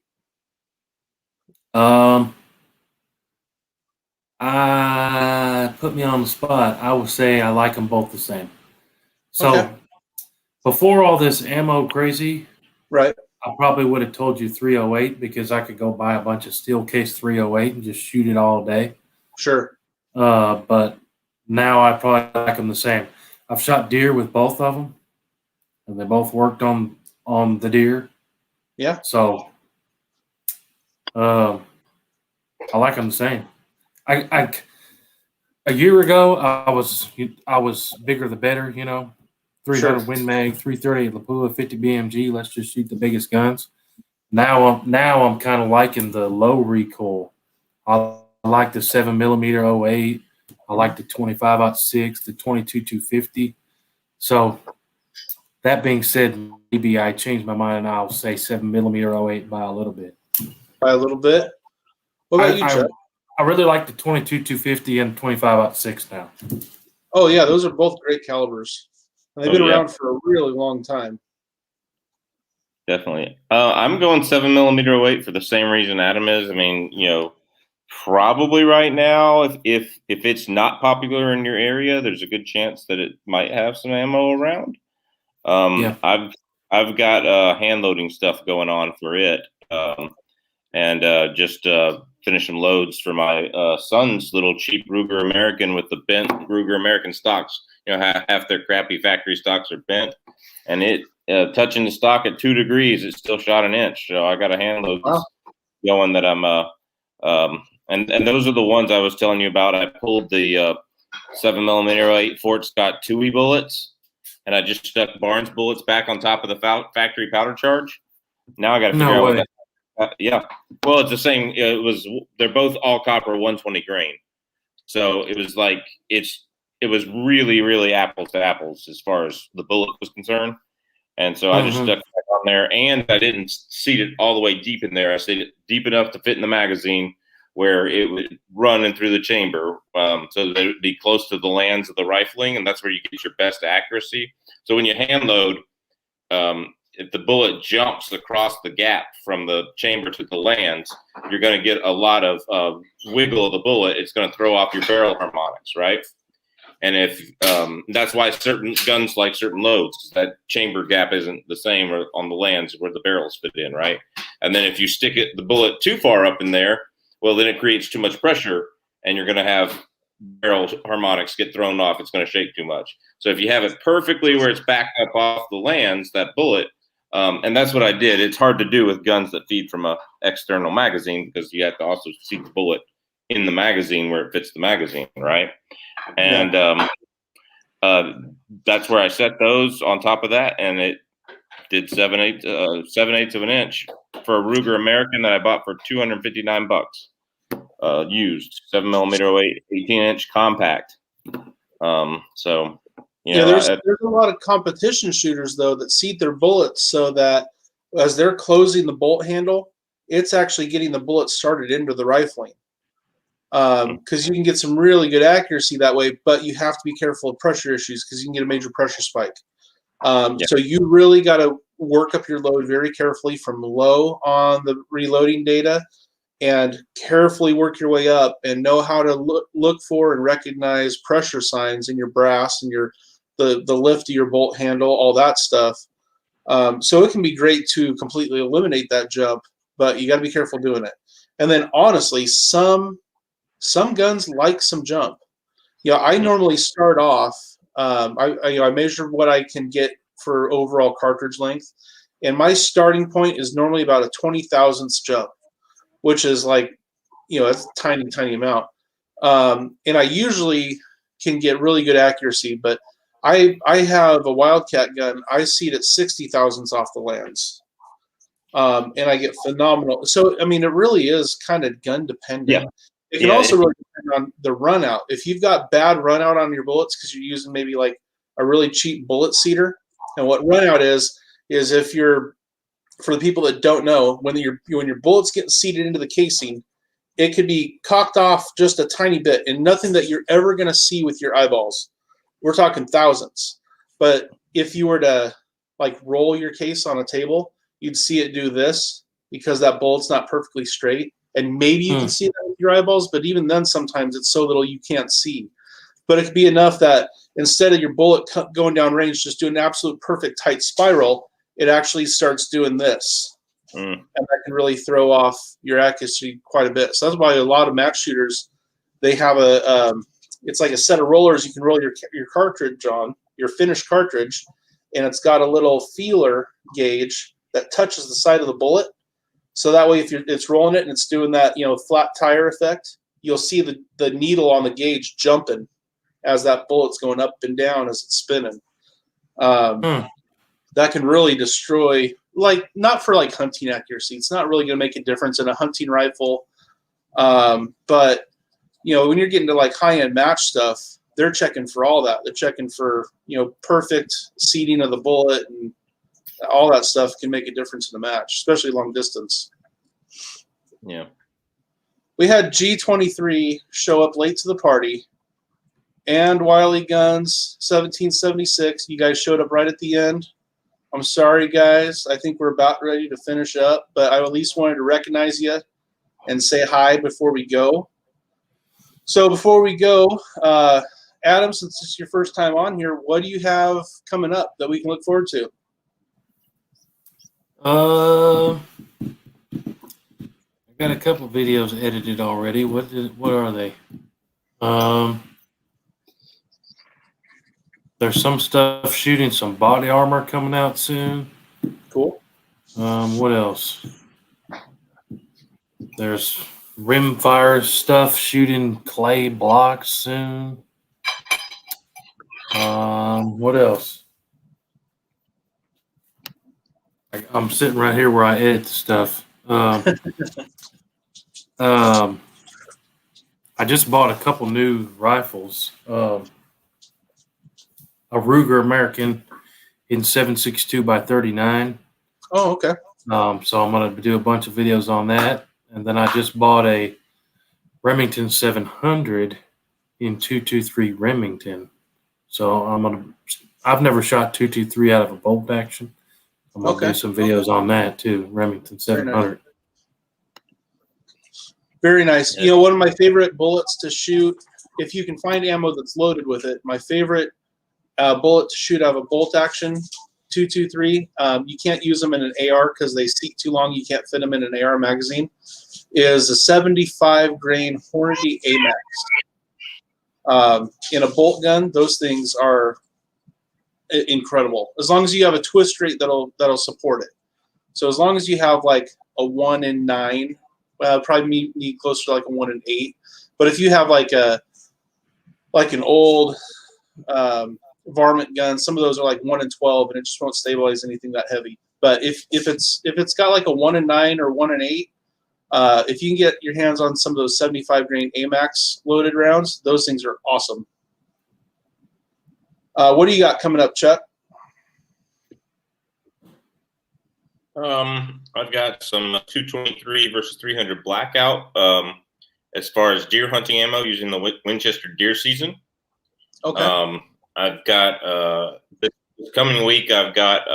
Put me on the spot. I would say I like them both the same. So. Okay. Before all this ammo crazy, right? I probably would have told you 308 because I could go buy a bunch of steel case 308 and just shoot it all day. Sure. But now I probably like them the same. I've shot deer with both of them, and they both worked on the deer. Yeah. So I like them the same. A year ago I was bigger the better, 300 Win Mag, 338 Lapua, 50 BMG. Let's just shoot the biggest guns. Now I'm kind of liking the low recoil. I like the 7mm 08. I like the 25-06, the 22-250. So that being said, maybe I changed my mind and I'll say 7mm 08 by a little bit. By a little bit. What about you, Chuck? I really like the 22-250 and 25-06 now. Oh yeah, those are both great calibers. And they've been around for a really long time. Definitely. I'm going 7mm 08 for the same reason Adam is. I mean, probably right now, if it's not popular in your area, there's a good chance that it might have some ammo around. I've got hand loading stuff going on for it, and just finished some loads for my son's little cheap Ruger American with the bent Ruger American stocks. Half their crappy factory stocks are bent, and it touching the stock at 2 degrees, it still shot an inch. So I got a hand load going that I'm and those are the ones I was telling you about. I pulled the 7mm 08 Fort Scott Tui bullets, and I just stuck Barnes bullets back on top of the factory powder charge. Now I got to figure out what that. Yeah, well, it's the same. They're both all copper 120 grain, so it was like it was really, really apples to apples as far as the bullet was concerned. And so I just stuck it back on there, and I didn't seat it all the way deep in there. I seated it deep enough to fit in the magazine where it would run in through the chamber, so that it would be close to the lands of the rifling, and that's where you get your best accuracy. So when you hand load, if the bullet jumps across the gap from the chamber to the lands, you're going to get a lot of wiggle of the bullet. It's going to throw off your barrel harmonics, right? And if that's why certain guns like certain loads, because that chamber gap isn't the same on the lands where the barrels fit in, right? And then if you stick the bullet too far up in there, well, then it creates too much pressure, and you're going to have barrel harmonics get thrown off. It's going to shake too much. So if you have it perfectly where it's backed up off the lands, that bullet, and that's what I did. It's hard to do with guns that feed from a external magazine because you have to also seat the bullet in the magazine where it fits the magazine, right? And that's where I set those on top of that, and it did 7/8 of an inch for a Ruger American that I bought for $259, used 7mm 08, 18-inch compact. So there's a lot of competition shooters though that seat their bullets so that as they're closing the bolt handle, it's actually getting the bullet started into the rifling. Because you can get some really good accuracy that way, but you have to be careful of pressure issues because you can get a major pressure spike. So you really got to work up your load very carefully from low on the reloading data and carefully work your way up and know how to look for and recognize pressure signs in your brass and the lift of your bolt handle, all that stuff. So it can be great to completely eliminate that jump, but you got to be careful doing it. And then honestly, some guns like some jump. I normally start off. I measure what I can get for overall cartridge length, and my starting point is normally about a 20,000th jump, which is like, it's a tiny amount. And I usually can get really good accuracy, but I have a Wildcat gun. I seat at 60 thousandths off the lands. and I get phenomenal. So I mean, it really is kind of gun dependent. Yeah. It can also really depend on the run out. If you've got bad run out on your bullets because you're using maybe like a really cheap bullet seeder, and what run out is if you're, for the people that don't know, when your bullets get seated into the casing, it could be cocked off just a tiny bit and nothing that you're ever going to see with your eyeballs. We're talking thousands. But if you were to like roll your case on a table, you'd see it do this because that bullet's not perfectly straight. And maybe you can see that with your eyeballs, but even then sometimes it's so little you can't see. But it could be enough that instead of your bullet going down range, just doing an absolute perfect tight spiral, it actually starts doing this. And that can really throw off your accuracy quite a bit. So that's why a lot of match shooters, they have it's like a set of rollers you can roll your cartridge on, your finished cartridge, and it's got a little feeler gauge that touches the side of the bullet. So that way, if it's rolling it and it's doing that, flat tire effect, you'll see the needle on the gauge jumping as that bullet's going up and down as it's spinning. That can really destroy, like, not for like hunting accuracy. It's not really going to make a difference in a hunting rifle. But, when you're getting to like high-end match stuff, they're checking for all that. They're checking for, perfect seating of the bullet, and all that stuff can make a difference in a match, especially long distance. Yeah. We had G23 show up late to the party, and Wiley Guns 1776. You guys showed up right at the end. I'm sorry, guys. I think we're about ready to finish up, but I at least wanted to recognize you and say hi before we go. So before we go, Adam, since it's your first time on here, what do you have coming up that we can look forward to? I got a couple of videos edited already. What are they? There's some stuff shooting some body armor coming out soon. Cool. What else? There's rimfire stuff shooting clay blocks soon. What else? I'm sitting right here where I edit the stuff. I just bought a couple new rifles. A Ruger American in 7.62 by 39. Oh, okay. So I'm going to do a bunch of videos on that. And then I just bought a Remington 700 in 223 Remington. So I've never shot 223 out of a bolt action. I'm going to do some videos on that too, Remington 700. Very nice. Yeah. One of my favorite bullets to shoot, if you can find ammo that's loaded with it, my favorite bullet to shoot out of a bolt action 223. You can't use them in an AR because they seat too long. You can't fit them in an AR magazine. Is a 75 grain Hornady AMAX. In a bolt gun, those things are incredible. As long as you have a twist rate that'll support it. So as long as you have like a 1 in 9, probably need closer to like a 1 in 8. But if you have like an old varmint gun, some of those are like 1 in 12, and it just won't stabilize anything that heavy. But if it's got like a 1 in 9 or 1 in 8, if you can get your hands on some of those 75 grain AMAX loaded rounds, those things are awesome. What do you got coming up, Chuck? I've got some 223 versus 300 blackout. As far as deer hunting ammo, using the Winchester deer season. Okay. I've got this coming week. I've got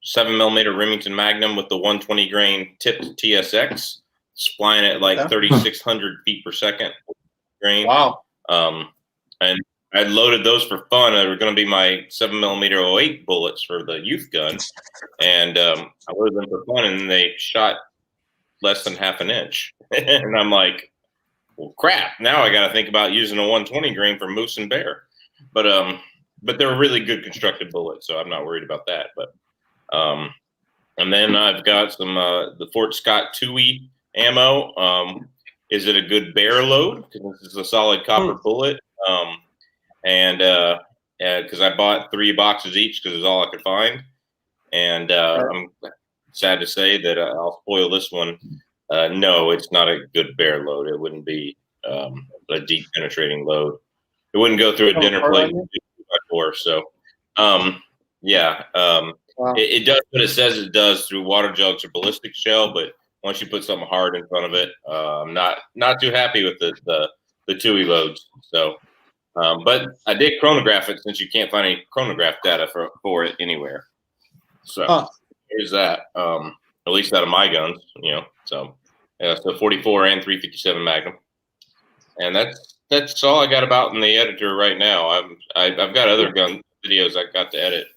7mm Remington Magnum with the 120 grain tipped TSX, flying at like 3,600 feet per second grain. Wow. And I loaded those for fun. They were going to be my 7mm 08 bullets for the youth gun, and I loaded them for fun, and they shot less than half an inch. And I'm like, well, crap! Now I got to think about using a 120 grain for moose and bear. But they're really good constructed bullets, so I'm not worried about that. But and then I've got some the Fort Scott 2E ammo. Is it a good bear load? Because this is a solid copper bullet. And because I bought 3 boxes each because it's all I could find, and sad to say that I'll spoil this one. No, it's not a good bear load. It wouldn't be a deep penetrating load. It wouldn't go through a dinner plate door. So, yeah, Wow. it does what it says it does through water jugs or ballistic shell. But once you put something hard in front of it, I'm not too happy with the TUI loads. So, but I did chronograph it since you can't find any chronograph data for it anywhere. So here's that. At least out of my guns, So, so 44 and 357 Magnum, and that's all I got about in the editor right now. I've got other gun videos I got to edit.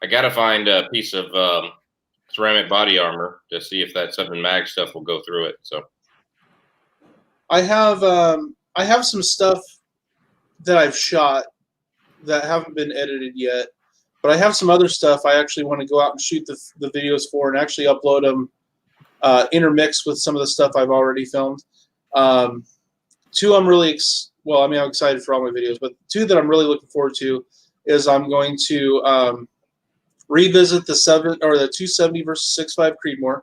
I got to find a piece of ceramic body armor to see if that 7 mag stuff will go through it. So I have some stuff that I've shot that haven't been edited yet, but I have some other stuff I actually want to go out and shoot the videos for and actually upload them intermixed with some of the stuff I've already filmed. Two I'm really I'm excited for all my videos, but two that I'm really looking forward to is I'm going to revisit the 270 versus 6.5 Creedmoor.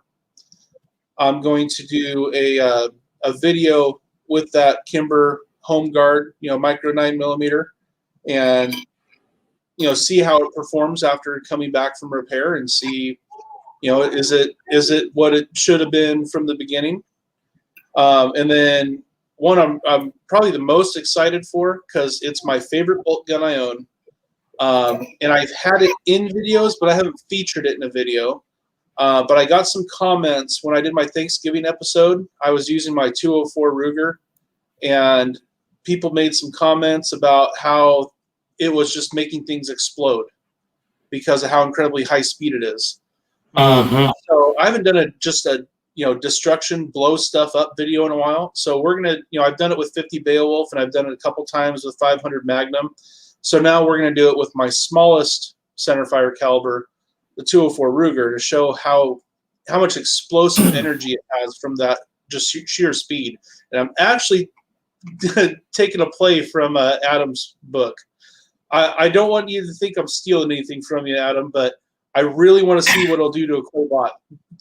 I'm going to do a video with that Kimber Home Guard, micro 9mm, and see how it performs after coming back from repair, and see, is it what it should have been from the beginning. And then one I'm probably the most excited for, because it's my favorite bolt gun I own. And I've had it in videos, but I haven't featured it in a video. But I got some comments when I did my Thanksgiving episode. I was using my 204 Ruger, and people made some comments about how it was just making things explode because of how incredibly high speed it is. So I haven't done a destruction, blow stuff up video in a while. So we're gonna, I've done it with 50 Beowulf, and I've done it a couple times with 500 Magnum. So now we're gonna do it with my smallest centerfire caliber, the 204 Ruger, to show how much explosive energy it has from that just sheer speed. And I'm actually taking a play from Adam's book. I don't want you to think I'm stealing anything from you, Adam, but I really want to see what it'll do to a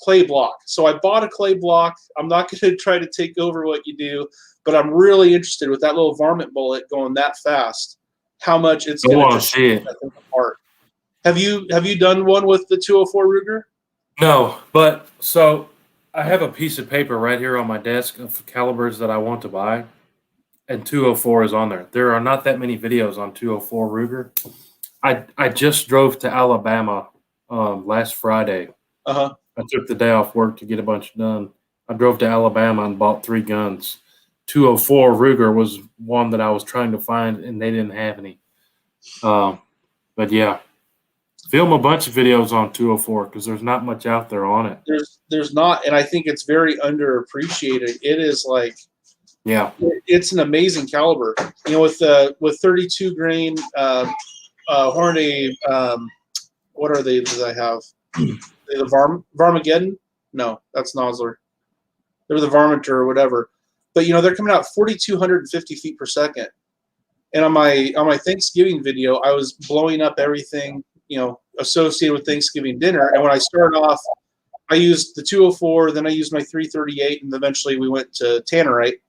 clay block. So I bought a clay block. I'm not going to try to take over what you do, but I'm really interested with that little varmint bullet going that fast, how much it's going to just shoot that thing apart. Have you done one with the 204 Ruger? No, but so I have a piece of paper right here on my desk of calibers that I want to buy, and 204 is on there. There are not that many videos on 204 Ruger. I just drove to Alabama last Friday. I took the day off work to get a bunch done. I drove to Alabama and bought 3 guns. 204 Ruger was one that I was trying to find, and they didn't have any. But yeah, film a bunch of videos on 204 because there's not much out there on it. There's not, and I think it's very underappreciated. It is like, it's an amazing caliber. With 32 grain Hornady, what are they that I have? The Varmageddon? No, that's Nosler. They're the Varminter or whatever. But they're coming out 4,250 feet per second. And on my Thanksgiving video, I was blowing up everything associated with Thanksgiving dinner. And when I started off, I used the 204, then I used my 338, and eventually we went to Tannerite.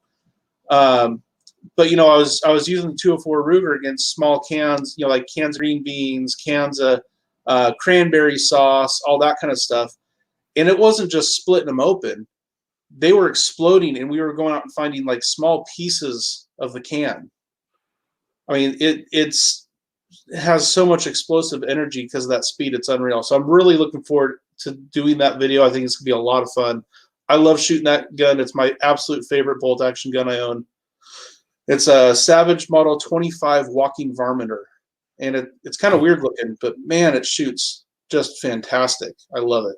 But I was using the 204 Ruger against small cans, like cans of green beans, cans of cranberry sauce, all that kind of stuff. And it wasn't just splitting them open; they were exploding, and we were going out and finding like small pieces of the can. I mean, it has so much explosive energy because of that speed. It's unreal. So I'm really looking forward to doing that video. I think it's gonna be a lot of fun. I love shooting that gun. It's my absolute favorite bolt action gun I own. It's a Savage Model 25 Walking Varminter, and it's kind of weird looking, but man, it shoots just fantastic. I love it.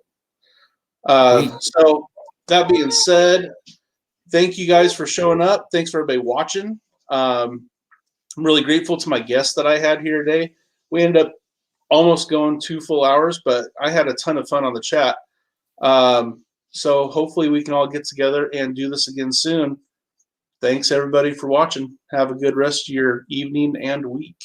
So that being said, thank you guys for showing up. Thanks for everybody watching. I'm really grateful to my guests that I had here today. We ended up almost going 2 full hours, but I had a ton of fun on the chat. So hopefully we can all get together and do this again soon. Thanks everybody for watching. Have a good rest of your evening and week.